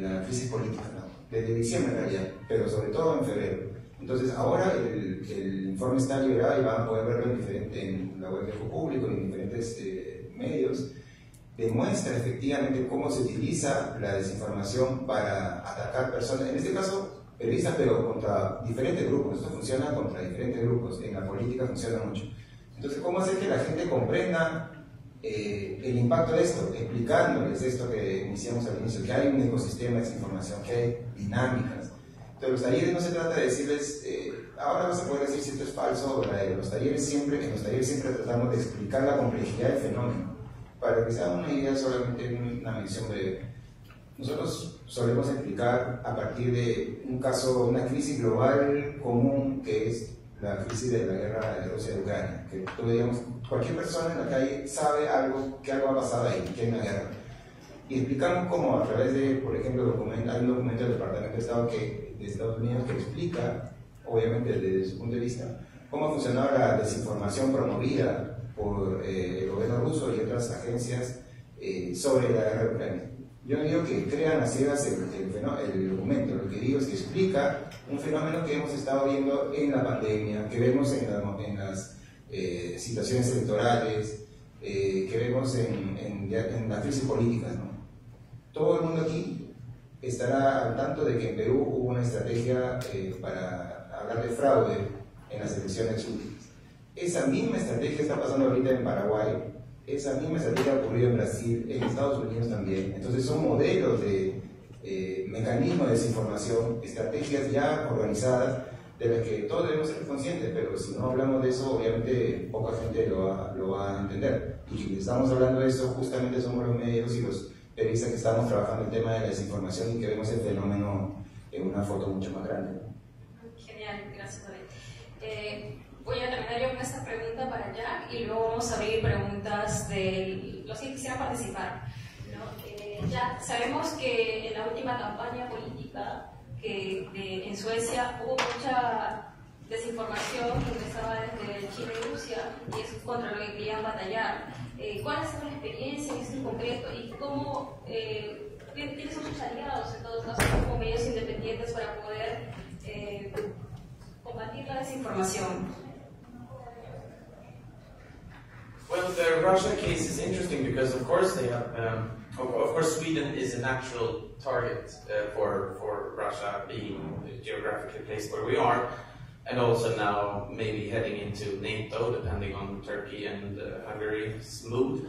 la crisis política, ¿no? Desde diciembre en realidad, pero sobre todo en febrero. Entonces ahora el informe está liberado y van a poder verlo en la web de Público y en diferentes medios. Demuestra efectivamente cómo se utiliza la desinformación para atacar personas, en este caso periodistas, pero contra diferentes grupos. Esto funciona contra diferentes grupos, en la política funciona mucho. Entonces, ¿cómo hacer que la gente comprenda el impacto de esto? Explicándoles esto que iniciamos al inicio, que hay un ecosistema de desinformación, que hay dinámicas. Entonces, los talleres no se trata de decirles, ahora vas a poder decir si esto es falso o verdadero. En los talleres siempre tratamos de explicar la complejidad del fenómeno, para que se haga una idea solamente una mención breve. Nosotros solemos explicar a partir de un caso, una crisis global común, que es la crisis de la guerra de Rusia y Ucrania, que tú, digamos, cualquier persona en la calle sabe que algo ha pasado ahí, que hay una guerra. Y explicamos cómo a través de, por ejemplo, hay un documento del Departamento de Estado de Estados Unidos que explica, obviamente desde su punto de vista, cómo ha funcionado la desinformación promovida por el gobierno ruso y otras agencias sobre la guerra de Ucrania. Yo no digo que crean a ciegas el documento, lo que digo es que explica un fenómeno que hemos estado viendo en la pandemia, que vemos en las situaciones electorales, que vemos en las crisis políticas, ¿no? Todo el mundo aquí estará al tanto de que en Perú hubo una estrategia para hablar de fraude en las elecciones últimas. Esa misma estrategia está pasando ahorita en Paraguay. Esa misma estrategia ha ocurrido en Brasil, en Estados Unidos también. Entonces son modelos de mecanismos de desinformación, estrategias ya organizadas, de las que todos debemos ser conscientes, pero si no hablamos de eso, obviamente poca gente lo va a entender. Y quienes estamos hablando de eso justamente somos los medios y los periodistas que estamos trabajando el tema de la desinformación y que vemos el fenómeno en una foto mucho más grande. Genial, gracias David. Voy a terminar yo con esta pregunta para Jack y luego vamos a abrir preguntas de los que quisieran participar, ¿no? Jack, sabemos que en la última campaña política en Suecia hubo mucha desinformación que estaba desde Chile y Rusia y eso es contra lo que querían batallar. ¿Cuál es la experiencia en esto en concreto y cómo quiénes son sus aliados en todos casos como medios independientes para poder combatir la desinformación? Well, the Russia case is interesting because, of course, they have, of course, Sweden is a natural target for Russia, being geographically placed where we are, and also now maybe heading into NATO, depending on Turkey and Hungary's mood.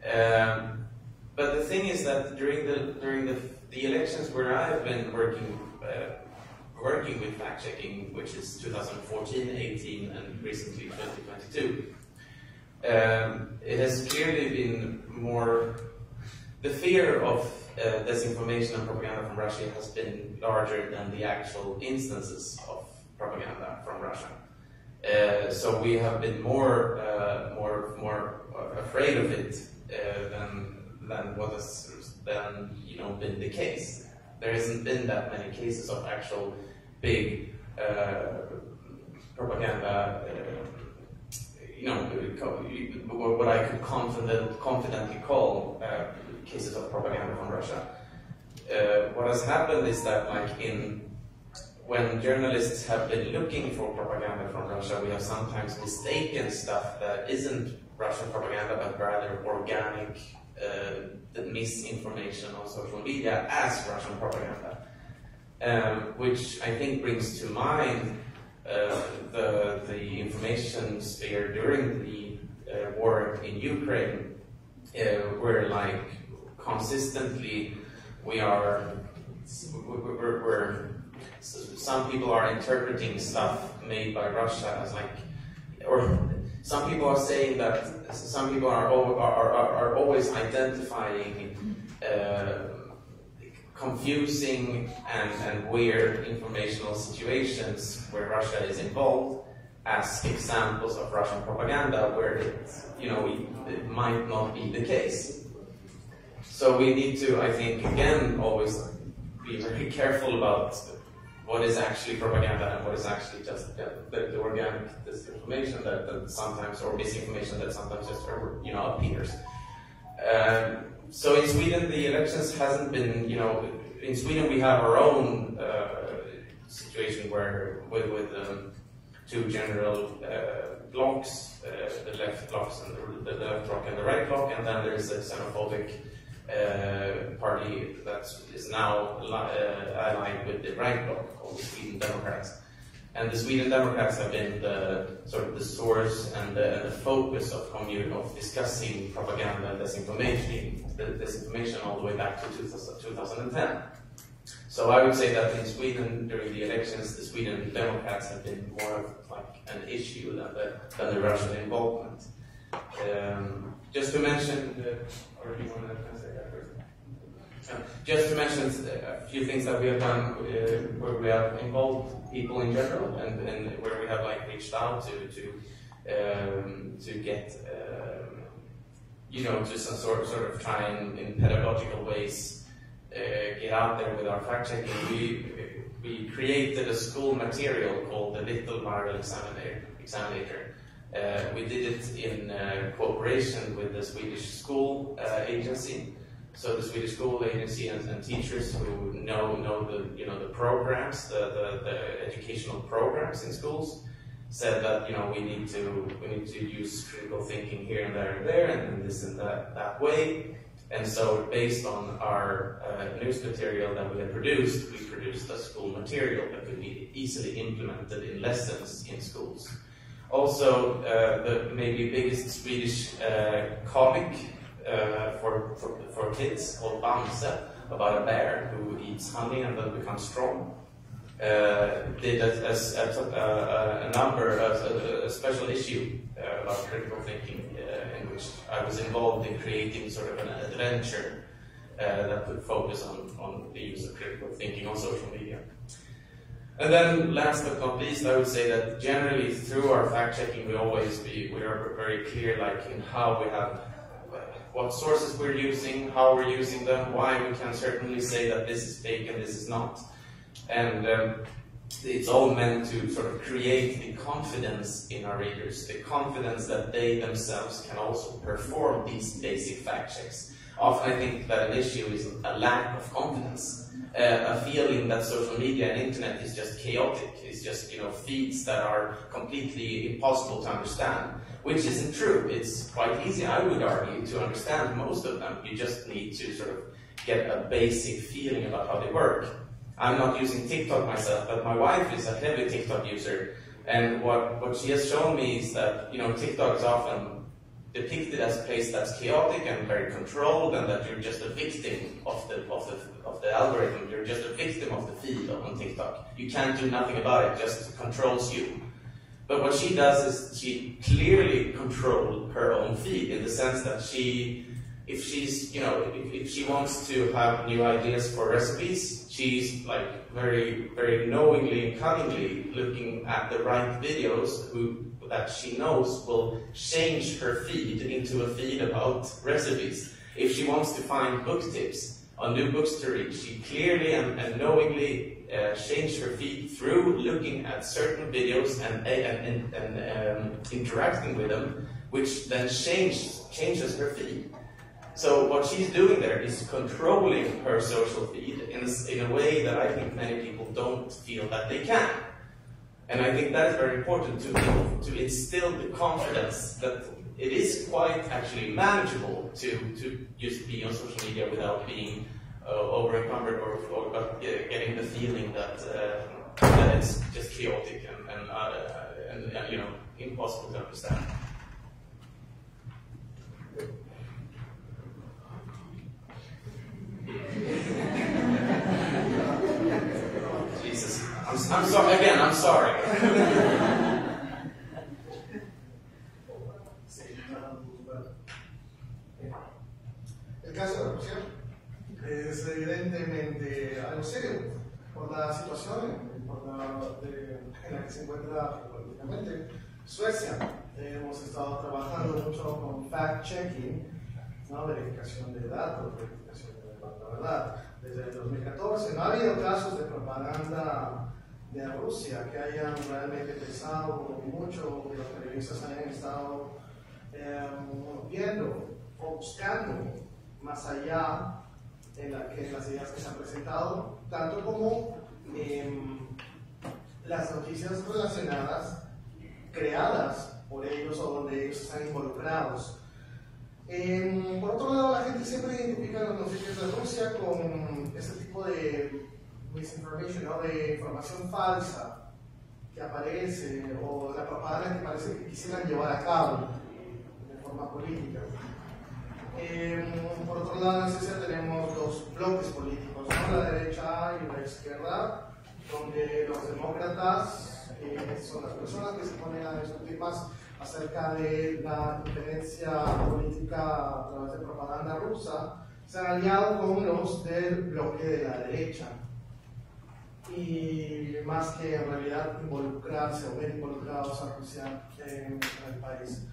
But the thing is that during the elections where I have been working with fact-checking, which is 2014, 18, and recently 2022. It has clearly been more, the fear of disinformation and propaganda from Russia has been larger than the actual instances of propaganda from Russia. So we have been more afraid of it than what has been the case. There hasn't been that many cases of actual big propaganda. What I could confidently call cases of propaganda from Russia. What has happened is that, when journalists have been looking for propaganda from Russia, we have sometimes mistaken stuff that isn't Russian propaganda, but rather organic misinformation on social media as Russian propaganda, which I think brings to mind the information sphere during the war in Ukraine, where consistently some people are interpreting stuff made by Russia as or some people are saying that some people are always identifying confusing and weird informational situations where Russia is involved as examples of Russian propaganda where it might not be the case. So we need to, I think, again, always be very careful about what is actually propaganda and what is actually just the organic disinformation that sometimes, or misinformation that sometimes just appears. So in Sweden, the elections hasn't been, in Sweden we have our own situation where with two general blocks, the left blocks and the left bloc and the right bloc, and then there's a xenophobic party that is now allied with the right bloc called the Sweden Democrats. And the Sweden Democrats have been the source and the focus of discussing propaganda and disinformation all the way back to 2010. So I would say that in Sweden, during the elections, the Sweden Democrats have been more of like an issue than the Russian involvement. Just to mention, or do you want to say that first? Just to mention a few things that we have done where we have involved people in general, and where we have reached out to get to some sort of try and in pedagogical ways get out there with our fact checking. We created a school material called the Little Viral Examinator. We did it in cooperation with the Swedish School Agency. So the Swedish School Agency and teachers who know the programs, the educational programs in schools, said that we need to use critical thinking here and there and this and that way. And so based on our news material that we had produced, we produced a school material that could be easily implemented in lessons in schools. Also, the maybe biggest Swedish comic for kids called Bamse, about a bear who eats honey and then becomes strong, did a special issue about critical thinking, in which I was involved in creating sort of an adventure that would focus on the use of critical thinking on social media. And then, last but not least, I would say that generally through our fact-checking, we are very clear, in how we have, what sources we're using, how we're using them, why we can certainly say that this is fake and this is not. And it's all meant to sort of create the confidence in our readers, the confidence that they themselves can also perform these basic fact checks. Often I think that an issue is a lack of confidence. A feeling that social media and internet is just chaotic, it's just feeds that are completely impossible to understand, which isn't true. It's quite easy, I would argue, to understand most of them. You just need to sort of get a basic feeling about how they work. I'm not using TikTok myself, but my wife is a heavy TikTok user, and what she has shown me is that TikTok is often depicted as a place that's chaotic and very controlled, and that you're just a victim of the algorithm. You're just a victim of the feed on TikTok. You can't do nothing about it; it just controls you. But what she does is she clearly controls her own feed, in the sense that if she wants to have new ideas for recipes, she's very, very knowingly and cunningly looking at the right videos that she knows will change her feed into a feed about recipes. If she wants to find book tips on new books to read, she clearly and knowingly changed her feed through looking at certain videos and interacting with them, which then changes her feed. So what she's doing there is controlling her social feed in a way that I think many people don't feel that they can. And I think that is very important to instill the confidence that it is quite actually manageable to just be on social media without being over-encumbered or getting the feeling that it's just chaotic and impossible to understand. Jesus, I'm sorry. Again, I'm sorry. El caso de Rusia es evidentemente algo serio por la situación en la que se encuentra políticamente Suecia. Hemos estado trabajando mucho con fact-checking, verificación de datos, verificación de la verdad. Desde el 2014 no ha habido casos de propaganda de Rusia, que hayan realmente pensado mucho, que los periodistas hayan estado viendo o buscando más allá en las ideas que se han presentado, tanto como las noticias relacionadas, creadas por ellos o donde ellos están involucrados. Por otro lado, la gente siempre identifica las noticias de Rusia con este tipo de misinformation, ¿no? De información falsa que aparece, o la propaganda que parece que quisieran llevar a cabo de forma política. Por otro lado, en Suecia tenemos dos bloques políticos, ¿no? La derecha y la izquierda, donde los demócratas son las personas que se ponen a discutir más acerca de la independencia política a través de propaganda rusa, se han aliado con los del bloque de la derecha. Y más que en realidad involucrarse o ver involucrados a Rusia en el país.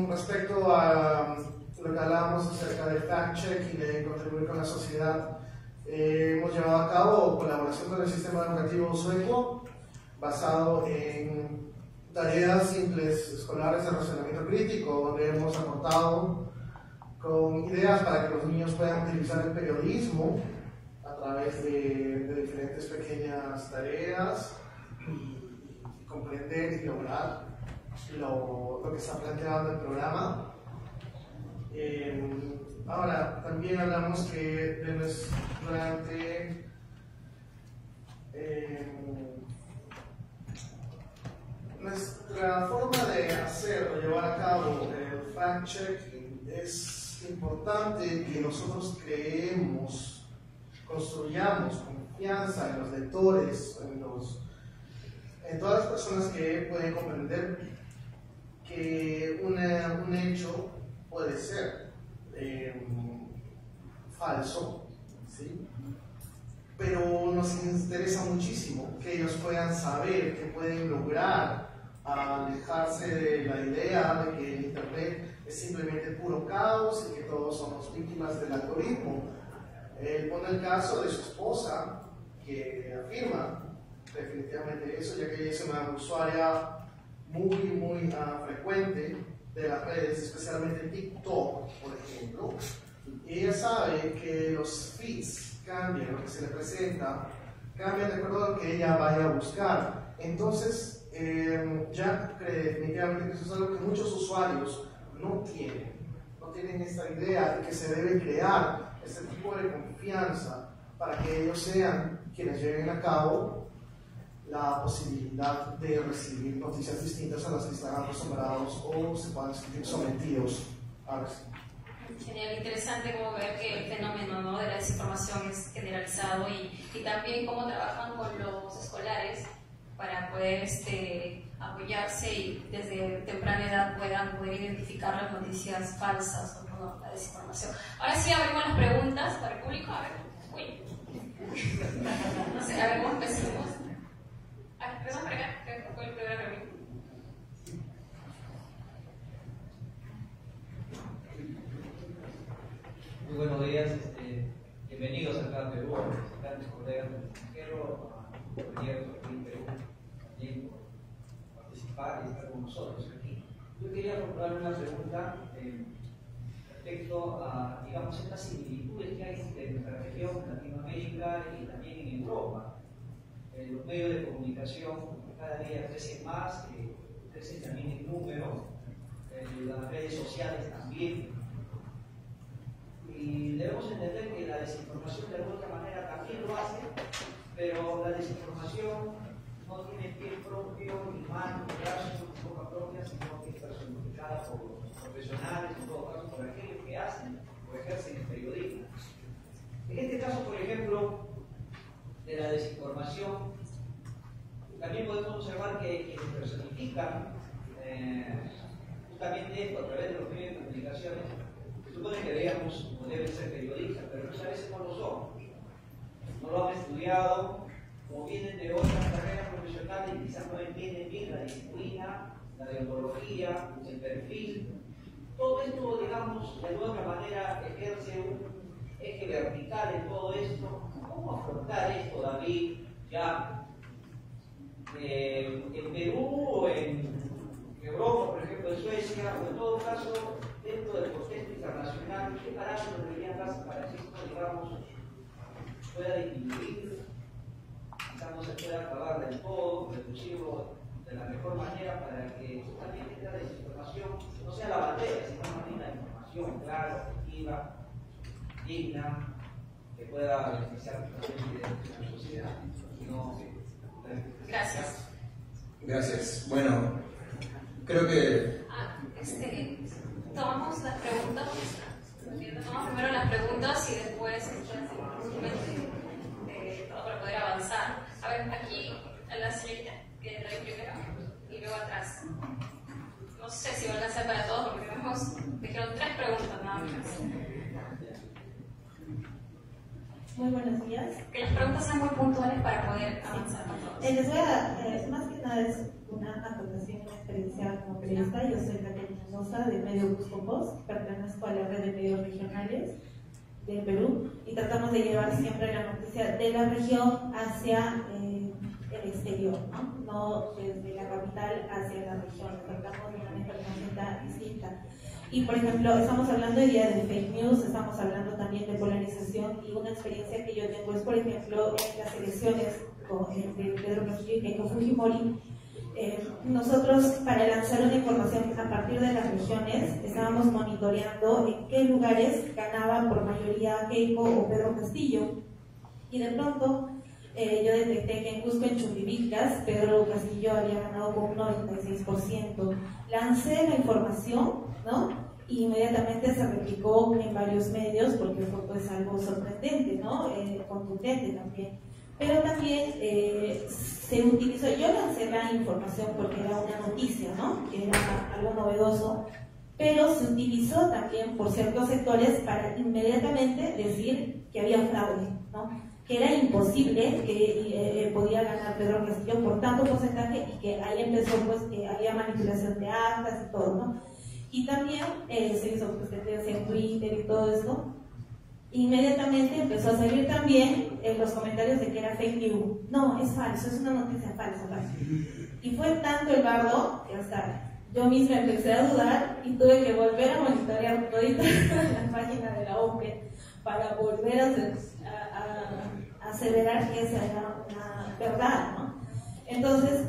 Respecto a lo que hablábamos acerca del fact-check y de contribuir con la sociedad, hemos llevado a cabo colaboración con el sistema educativo sueco basado en tareas simples escolares de razonamiento crítico, donde hemos aportado con ideas para que los niños puedan utilizar el periodismo a través de diferentes pequeñas tareas y comprender y lograr lo que está planteado en el programa. Ahora, también hablamos que durante nuestra forma de hacer o llevar a cabo el fact-checking es importante que nosotros construyamos confianza en los lectores, en todas las personas que pueden comprender que un hecho puede ser falso, ¿sí? Pero nos interesa muchísimo que ellos puedan saber que pueden lograr alejarse de la idea de que el Internet es simplemente puro caos y que todos somos víctimas del algoritmo. Él pone el caso de su esposa, que afirma definitivamente eso, ya que ella es una usuaria muy frecuente de las redes, especialmente TikTok, por ejemplo. Y ella sabe que los feeds cambian, lo que se le presenta, cambian de acuerdo a lo que ella vaya a buscar. Entonces, Jack cree definitivamente que eso es algo que muchos usuarios no tienen esta idea de que se debe crear este tipo de confianza para que ellos sean quienes lleven a cabo la posibilidad de recibir noticias distintas a las que están acostumbrados o se puedan sentir sometidos a recibir. Genial, interesante como ver que el fenómeno, ¿no?, de la desinformación es generalizado y también cómo trabajan con los escolares para poder apoyarse y desde temprana edad puedan poder identificar las noticias falsas o no, la desinformación. Ahora sí abrimos las preguntas para el público. A ver, no sé, a ver cómo empecemos. Empezamos por acá, que fue el primero que vi. Muy buenos días, bienvenidos acá a Perú, a los visitantes, colegas del extranjero, a los proyectos aquí en Perú, también por participar y estar con nosotros aquí. Yo quería formular una pregunta respecto a, digamos, estas similitudes que hay entre nuestra región, Latinoamérica y también en Europa. Los medios de comunicación cada día crecen más, crecen también en número, las redes sociales también. Y debemos entender que la desinformación de alguna manera también lo hace, pero la desinformación no tiene pie propio, ni mano, ni brazo, ni boca propia, sino que es personificada por los profesionales, en todo caso por aquellos que hacen o ejercen el periodismo. En este caso, por ejemplo, de la desinformación, también podemos observar que quienes personifican justamente esto a través de los medios de comunicaciones, supone que veamos como deben ser periodistas, pero muchas veces no lo son. No lo han estudiado, o vienen de otras carreras profesionales y quizás no entienden bien la disciplina, la deontología, el perfil. Todo esto, digamos, de alguna manera ejerce un eje vertical en todo esto. ¿Cómo afrontar esto, David, ya en Perú o en Europa, por ejemplo, en Suecia, o en todo caso, dentro del contexto internacional, ¿qué parámetros deberían darse para que esto, digamos, pueda disminuir? Quizás no se pueda acabar del todo, reducirlo de la mejor manera para que justamente esta desinformación no sea la bandera, sino más bien la información clara, objetiva, digna, que pueda beneficiar a la sociedad. Gracias. Gracias. Bueno, creo que... Tomamos las preguntas. Tomamos primero las preguntas y después todo para poder avanzar. A ver, aquí a la señorita que entra primero y luego atrás. No sé si van a ser para todos porque dijeron 3 preguntas nada más. Muy buenos días. Que las preguntas sean muy puntuales para poder avanzar con todos. Les voy a, más que nada es una acotación, una experiencia como periodista. Yo soy Caterina Mendoza de Medio Buscopos, pertenezco a la red de medios regionales de Perú y tratamos de llevar siempre la noticia de la región hacia el exterior, no desde la capital hacia la región, tratamos de una manera distinta. Y por ejemplo, estamos hablando hoy día de fake news, estamos hablando también de polarización y una experiencia que yo tengo es, por ejemplo, en las elecciones entre Pedro Castillo y Keiko Fujimori. Nosotros, para lanzar una información a partir de las regiones, estábamos monitoreando en qué lugares ganaban por mayoría Keiko o Pedro Castillo. Y de pronto, yo detecté que en Cusco, en Chumbivicas, Pedro Castillo había ganado con un 96%. Lancé la información, ¿no? Y inmediatamente se replicó en varios medios porque fue pues algo sorprendente, ¿no? Contundente también. Pero también se utilizó, yo lancé la información porque era una noticia, ¿no? Que era algo novedoso, pero se utilizó también por ciertos sectores para inmediatamente decir que había fraude, ¿no? Que era imposible que podía ganar Pedro Castillo por tanto porcentaje y que ahí empezó pues que había manipulación de actas y todo, ¿no? Y también se hizo pues tendencia en Twitter y todo esto. Inmediatamente empezó a salir también los comentarios de que era fake news. No, es falso, es una noticia falsa. Y fue tanto el bardo que hasta yo misma empecé a dudar y tuve que volver a monitorear toda la página de la OPE para volver a aseverar que esa era una verdad, ¿no? Entonces,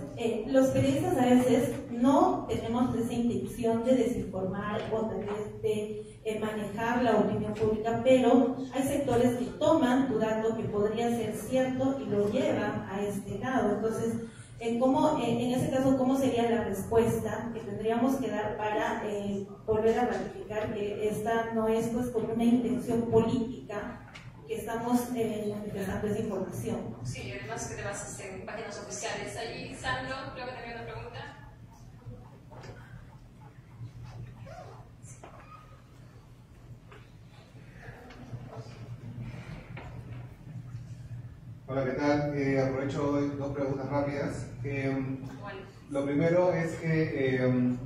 los periodistas a veces no tenemos esa intención de desinformar o tal vez de manejar la opinión pública, pero hay sectores que toman tu dato que podría ser cierto y lo llevan a este lado. Entonces, en ese caso, ¿cómo sería la respuesta que tendríamos que dar para volver a ratificar que esta no es pues con una intención política que estamos manifestando esa información? Sí, además que te basas en páginas oficiales. Allí, Sandro, creo que tenía una pregunta. Hola, ¿qué tal? Aprovecho 2 preguntas rápidas. Lo primero es que,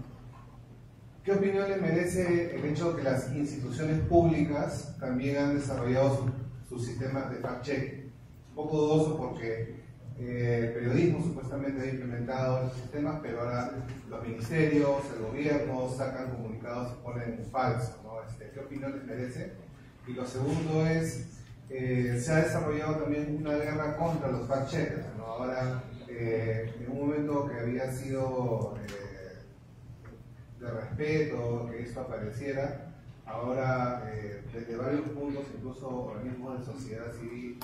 ¿qué opinión le merece el hecho de que las instituciones públicas también han desarrollado sus sistemas de fact-check? Un poco dudoso porque el periodismo supuestamente ha implementado esos sistemas, pero ahora los ministerios, el gobierno sacan comunicados y ponen falso, ¿no? ¿Qué opinión les merece? Y lo segundo es, se ha desarrollado también una guerra contra los fact-checkers, ¿no? Ahora, en un momento que había sido de respeto que esto apareciera, ahora desde varios puntos, incluso organismos de sociedad civil,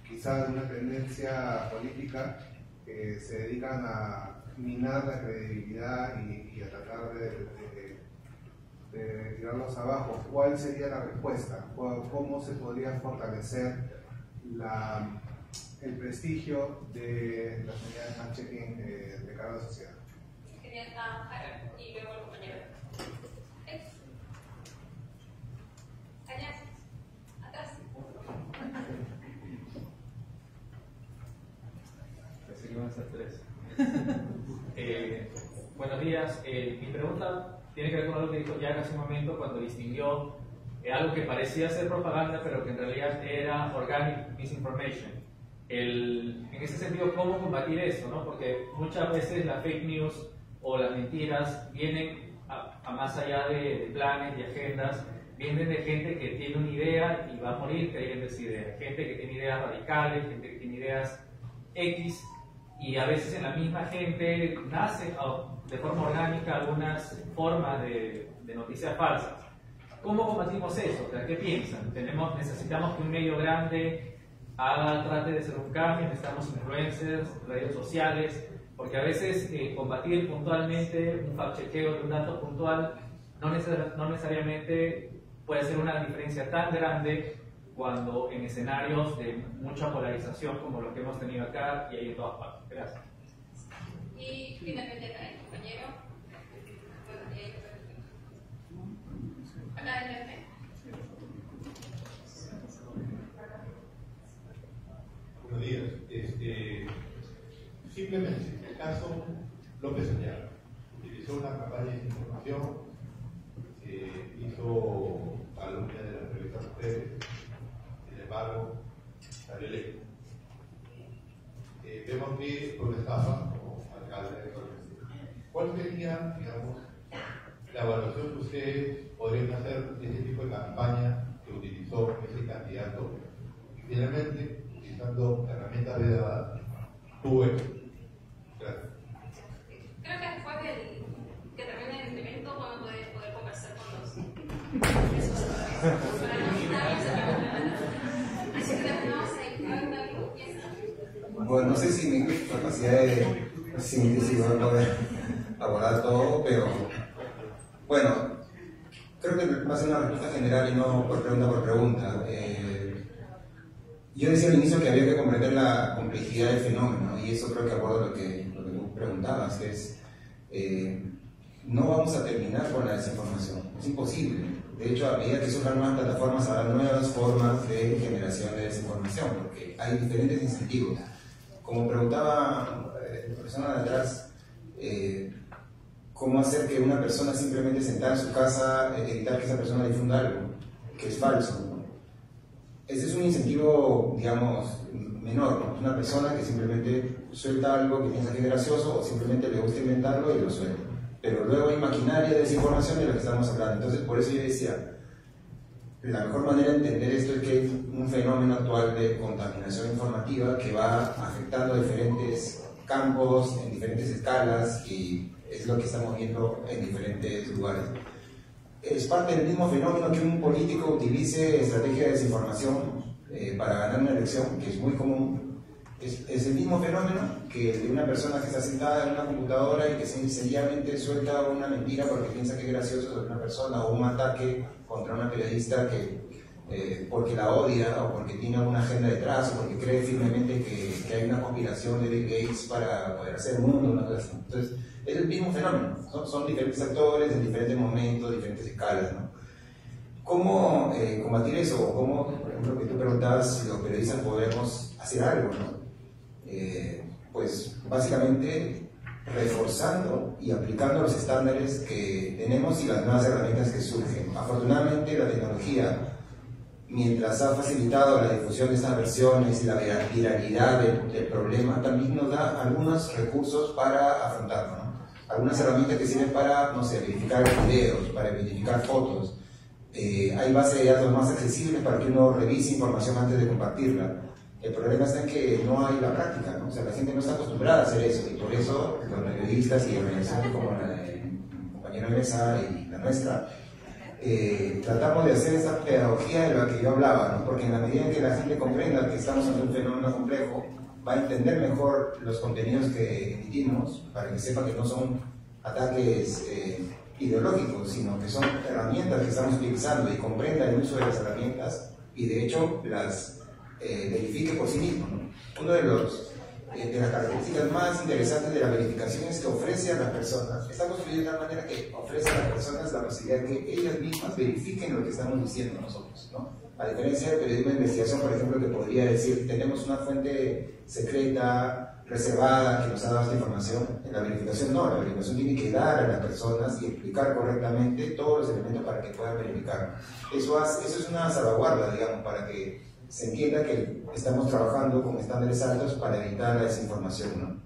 quizás de una tendencia política, se dedican a minar la credibilidad y a tratar de tirarlos abajo. ¿Cuál sería la respuesta? ¿Cómo se podría fortalecer el prestigio de las unidades de fact-checking de cara a la sociedad? Genial. Y luego el compañero. Allá, atrás. Pensé que iban a ser 3. Buenos días. Mi pregunta tiene que ver con algo que dijo Jack hace un momento cuando distinguió algo que parecía ser propaganda pero que en realidad era organic misinformation. en ese sentido, ¿cómo combatir esto, ¿no? Porque muchas veces las fake news o las mentiras vienen a más allá de planes y agendas, vienen de gente que tiene una idea y va a morir creyendo esa idea. Gente que tiene ideas radicales, gente que tiene ideas X, y a veces en la misma gente nace de forma orgánica algunas formas de noticias falsas. ¿Cómo combatimos eso? ¿Qué piensan? Necesitamos que un medio grande trate de hacer un cambio, necesitamos influencers, redes sociales, porque a veces combatir puntualmente un fact-chequeo de un dato puntual no necesariamente puede ser una diferencia tan grande cuando en escenarios de mucha polarización como los que hemos tenido acá y hay en todas partes. Gracias. Y finalmente acá el compañero. Acá en el Buenos días. Simplemente, el caso López Ayala utilizó una campaña de información, hizo calumnia de las revistas Mujeres, sin embargo, salió electo. Vemos que protestaba como alcalde de Colombia. ¿Cuál sería, digamos, la evaluación que ustedes podrían hacer de ese tipo de campaña que utilizó ese candidato? Y finalmente, utilizando herramientas de edad, tuvo éxito. Gracias. Creo que después que termine el evento vamos a poder conversar con los así que terminamos ahí. Bueno, no sé si mi capacidad de síntesis va a poder abordar todo, pero bueno, creo que va a ser una respuesta general y no por pregunta. Yo decía al inicio que había que comprender la complejidad del fenómeno, y eso creo que aborda lo que tú preguntabas, que es no vamos a terminar con la desinformación, es imposible. De hecho, a medida que surjan nuevas plataformas, habrá nuevas formas de generación de desinformación, porque hay diferentes incentivos. Como preguntaba la persona de atrás, ¿cómo hacer que una persona simplemente sentada en su casa, evitar que esa persona difunda algo que es falso? Ese es un incentivo, digamos, menor, ¿no? Una persona que simplemente suelta algo que piensa que es gracioso o simplemente le gusta inventarlo y lo suelta. Pero luego hay maquinaria de desinformación de la que estamos hablando. Entonces, por eso yo decía, la mejor manera de entender esto es que hay un fenómeno actual de contaminación informativa que va afectando diferentes campos, en diferentes escalas, y es lo que estamos viendo en diferentes lugares. Es parte del mismo fenómeno que un político utilice estrategia de desinformación para ganar una elección, que es muy común. Es el mismo fenómeno que el de una persona que está sentada en una computadora y que sencillamente suelta una mentira porque piensa que es gracioso de una persona, o un ataque contra una periodista porque la odia o porque tiene alguna agenda detrás o porque cree firmemente que hay una conspiración de Bill Gates para poder hacer el mundo, una cosa así. Entonces, es el mismo fenómeno, son diferentes actores en diferentes momentos, diferentes escalas, ¿no? ¿Cómo combatir eso? O ¿cómo, por ejemplo, que tú preguntabas si los periodistas podemos hacer algo, ¿no? Pues básicamente reforzando y aplicando los estándares que tenemos y las nuevas herramientas que surgen. Afortunadamente la tecnología, mientras ha facilitado la difusión de estas versiones y la viralidad del problema, también nos da algunos recursos para afrontarlo, ¿no? Algunas herramientas que sirven para, no sé, verificar videos, para identificar fotos. Hay bases de datos más accesibles para que uno revise información antes de compartirla. El problema está en que no hay la práctica, ¿no? O sea, la gente no está acostumbrada a hacer eso, y por eso los periodistas y organizaciones como la del compañero de mesa y la nuestra, tratamos de hacer esa pedagogía de la que yo hablaba, ¿no? Porque en la medida en que la gente comprenda que estamos ante un fenómeno complejo, va a entender mejor los contenidos que emitimos, para que sepa que no son ataques ideológicos, sino que son herramientas que estamos utilizando, y comprenda el uso de las herramientas y de hecho las verifique por sí mismo, ¿no? Una de las características más interesantes de la verificación es que ofrece a las personas, está construido de tal manera que ofrece a las personas la posibilidad de que ellas mismas verifiquen lo que estamos diciendo nosotros, ¿no? A diferencia del periodismo de investigación, por ejemplo, que podría decir, tenemos una fuente secreta, reservada, que nos ha dado esta información. En la verificación no, la verificación tiene que dar a las personas y explicar correctamente todos los elementos para que puedan verificar. Eso es una salvaguarda, digamos, para que se entienda que estamos trabajando con estándares altos para evitar la desinformación, ¿no?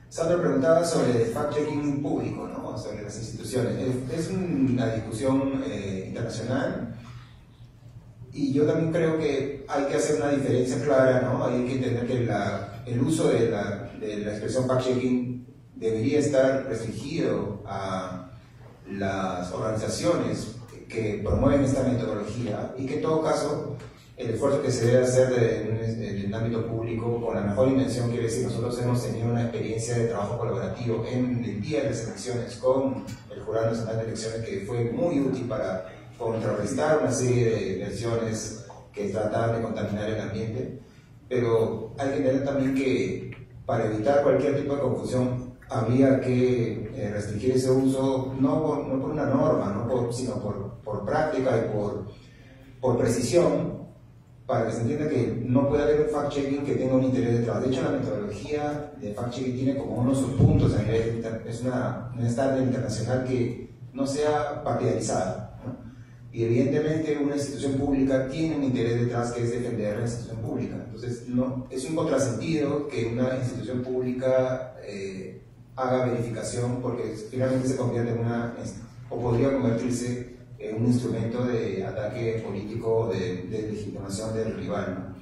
Sandra preguntaba sobre el fact-checking público, ¿no? Sobre las instituciones. Es una discusión internacional, y yo también creo que hay que hacer una diferencia clara, ¿no? Hay que entender que el uso de la expresión fact-checking debería estar restringido a las organizaciones que promueven esta metodología, y que en todo caso el esfuerzo que se debe hacer en el ámbito público con la mejor intención. Quiere decir, nosotros hemos tenido una experiencia de trabajo colaborativo en el día de las elecciones con el Jurado Nacional de Elecciones, que fue muy útil para contrarrestar una serie de versiones que trataban de contaminar el ambiente. Pero hay que entender también que para evitar cualquier tipo de confusión habría que restringir ese uso, no por una norma, sino por práctica y por precisión, para que se entienda que no puede haber un fact-checking que tenga un interés detrás. De hecho, la metodología de fact-checking tiene como unos subpuntos a nivel es un estándar internacional que no sea partidarizada, ¿no? Y evidentemente una institución pública tiene un interés detrás, que es defender la institución pública. Entonces, es un contrasentido que una institución pública haga verificación, porque finalmente se convierte en o podría convertirse en un instrumento de ataque político, de legitimación del rival,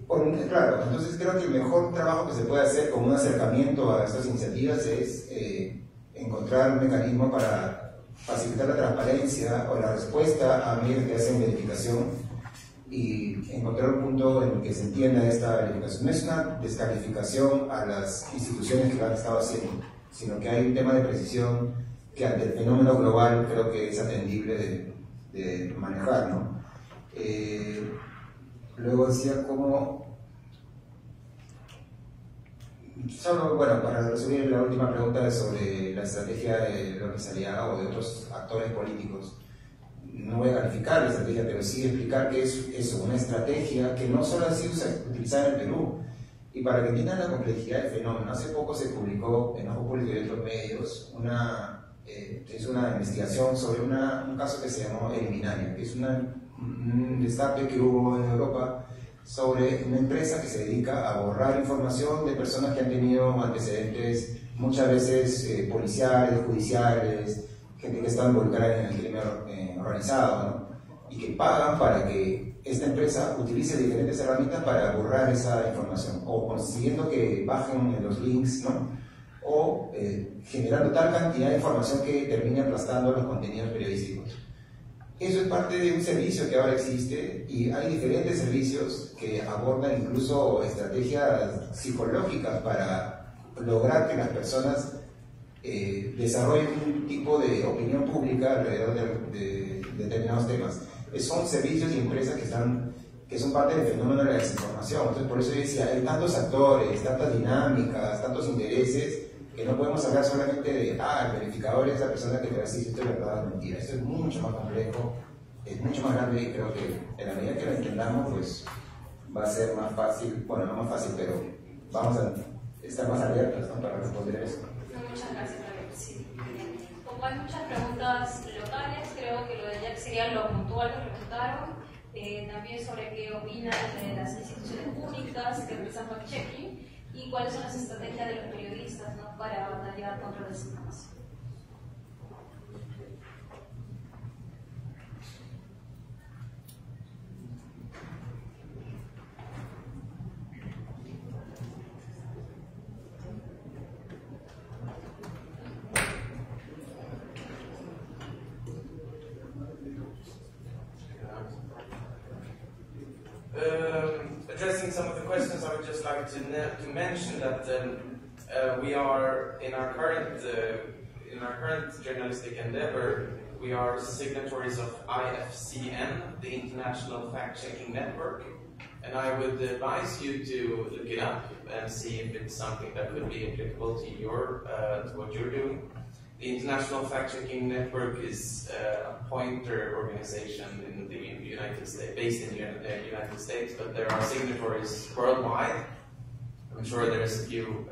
¿no? Claro, entonces creo que el mejor trabajo que se puede hacer con un acercamiento a estas iniciativas es encontrar un mecanismo para facilitar la transparencia o la respuesta a medios que hacen verificación, y encontrar un punto en el que se entienda esta verificación. No es una descalificación a las instituciones que lo han estado haciendo, sino que hay un tema de precisión que ante el fenómeno global creo que es atendible de manejar, ¿no? Luego decía cómo... Solo, bueno, para resumir la última pregunta sobre la estrategia de López Aliaga o de otros actores políticos. No voy a calificar la estrategia, pero sí explicar que es eso, una estrategia que no solo ha sido utilizada en el Perú. Y para que entiendan la complejidad del fenómeno, hace poco se publicó en Ojo Público y otros medios es una investigación sobre un caso que se llamó Eliminaria, que es un destape que hubo en Europa sobre una empresa que se dedica a borrar información de personas que han tenido antecedentes, muchas veces policiales, judiciales, gente que está involucrada en el crimen organizado, ¿no? Y que pagan para que esta empresa utilice diferentes herramientas para borrar esa información, o consiguiendo que bajen los links, ¿no? O generando tal cantidad de información que termine aplastando los contenidos periodísticos. Eso es parte de un servicio que ahora existe, y hay diferentes servicios que abordan incluso estrategias psicológicas para lograr que las personas desarrollen un tipo de opinión pública alrededor de determinados temas. Son servicios y empresas que son parte del fenómeno de la desinformación. Entonces, por eso yo decía, hay tantos actores, tantas dinámicas, tantos intereses, que no podemos hablar solamente de, el verificador es la persona que te va a decir si esto es verdad o mentira. Esto es mucho más complejo, es mucho más grande, y creo que en la medida que lo entendamos, pues va a ser más fácil, bueno, no más fácil, pero vamos a estar más alertas, ¿no?, para responder a eso. Muchas gracias, David. Sí. Como hay muchas preguntas locales, creo que lo de Jack sería lo puntual que preguntaron. También sobre qué opinan de las instituciones públicas que realizan fact-checking y cuáles son las estrategias de los periodistas, ¿no?, para batallar contra la desinformación. Addressing some of the questions, I would just like to mention that we are in our current journalistic endeavor, we are signatories of IFCN, the International Fact-Checking Network, and I would advise you to look it up and see if it's something that could be applicable to to what you're doing. The International Fact-Checking Network is a pointer organization in the United States, based in the United States, but there are signatories worldwide. I'm sure there's a few,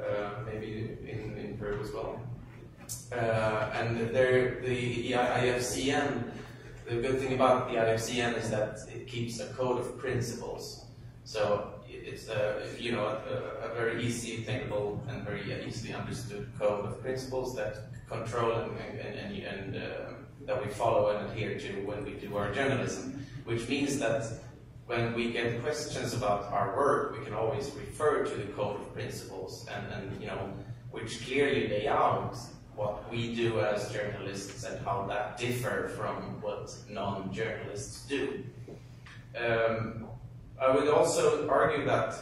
maybe in Peru as well. And the IFCN the good thing about the IFCN is that it keeps a code of principles. So it's a very easy thinkable and very easily understood code of principles that control and that we follow and adhere to when we do our journalism. Which means that when we get questions about our work, we can always refer to the code of principles and which clearly lay out what we do as journalists and how that differ from what non-journalists do. I would also argue that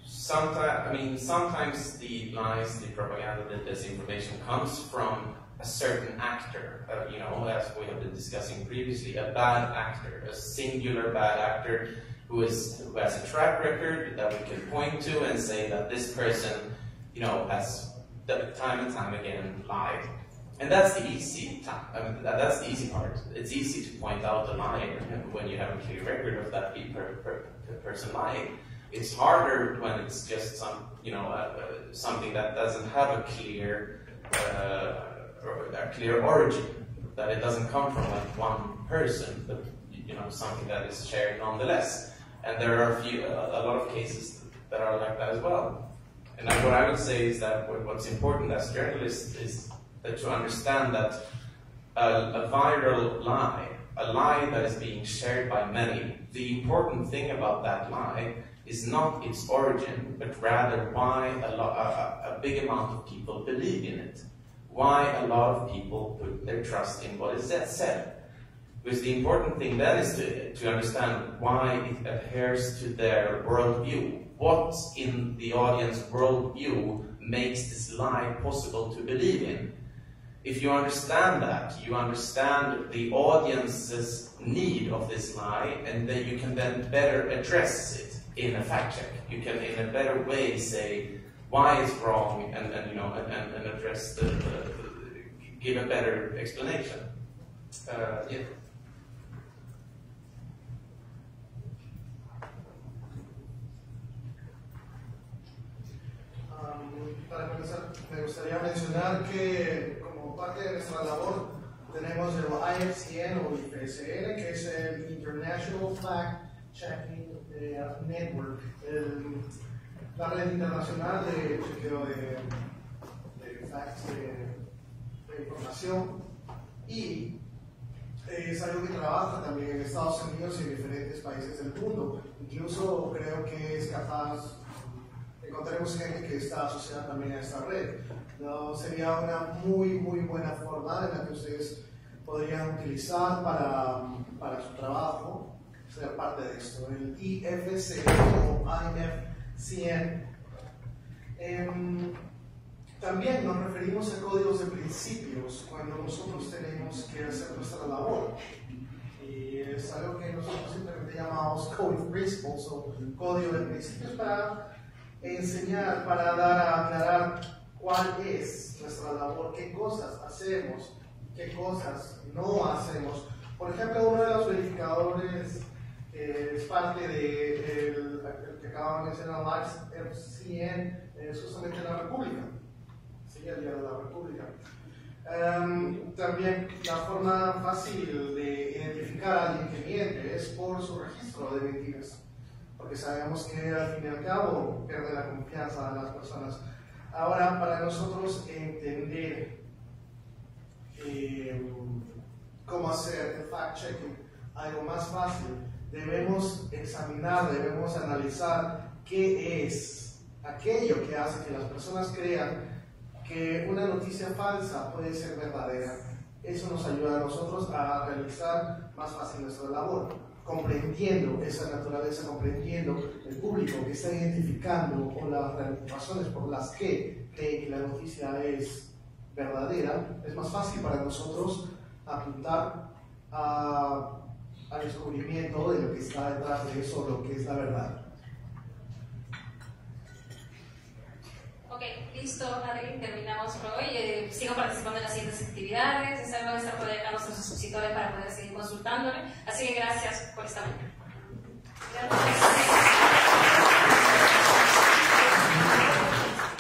sometimes the lies, the propaganda, the disinformation comes from a certain actor, as we have been discussing previously, a bad actor, a singular bad actor who has a track record that we can point to and say that this person, has time and time again lied. And that's the easy that's the easy part. It's easy to point out a lie when you have a clear record of that person lying. It's harder when it's just something that doesn't have a clear origin, that it doesn't come from one person, but something that is shared nonetheless. And there are a lot of cases that are like that as well. And what I would say is that what's important as journalists is that to understand that a viral lie, a lie that is being shared by many, the important thing about that lie is not its origin, but rather why a big amount of people believe in it. Why a lot of people put their trust in what is said. Because the important thing then is to understand why it adheres to their worldview. What in the audience worldview makes this lie possible to believe in? If you understand that, you understand the audience's need of this lie, and then you can then better address it in a fact check. You can, in a better way, say why it's wrong and address give a better explanation. Yeah. Para comenzar, me gustaría mencionar que como parte de nuestra labor tenemos el IFCN o IFCN, que es el International Fact Checking Network, la red internacional de chequeo de facts, de información, y es algo que trabaja también en Estados Unidos y en diferentes países del mundo. Incluso creo que es capaz, encontremos gente que está asociada también a esta red. ¿No? Sería una muy buena forma en la que ustedes podrían utilizar para su trabajo, ser parte de esto. El IFCN o IFCN. También nos referimos a códigos de principios cuando nosotros tenemos que hacer nuestra labor. Y es algo que nosotros simplemente llamamos Code of Principles o código de principios para enseñar, para dar a aclarar cuál es nuestra labor, qué cosas hacemos, qué cosas no hacemos. Por ejemplo, uno de los verificadores que es parte del que acabo de mencionar, IFCN, es justamente la República. Sí, el Día de la República. También la forma fácil de identificar a alguien que miente es por su registro de mentiras, porque sabemos que al fin y al cabo pierde la confianza de las personas. Ahora, para nosotros entender cómo hacer el fact-checking algo más fácil, debemos examinar, debemos analizar qué es aquello que hace que las personas crean que una noticia falsa puede ser verdadera. Eso nos ayuda a nosotros a realizar más fácil nuestra labor, comprendiendo esa naturaleza, comprendiendo el público que está identificando o las razones por las que cree que la noticia es verdadera. Es más fácil para nosotros apuntar al descubrimiento de lo que está detrás de eso, lo que es la verdad. Ok, listo, Adri, terminamos por hoy. Sigo participando en las siguientes actividades. Es algo de estar por acá a nuestros expositores para poder seguir consultándole. Así que gracias por esta mañana.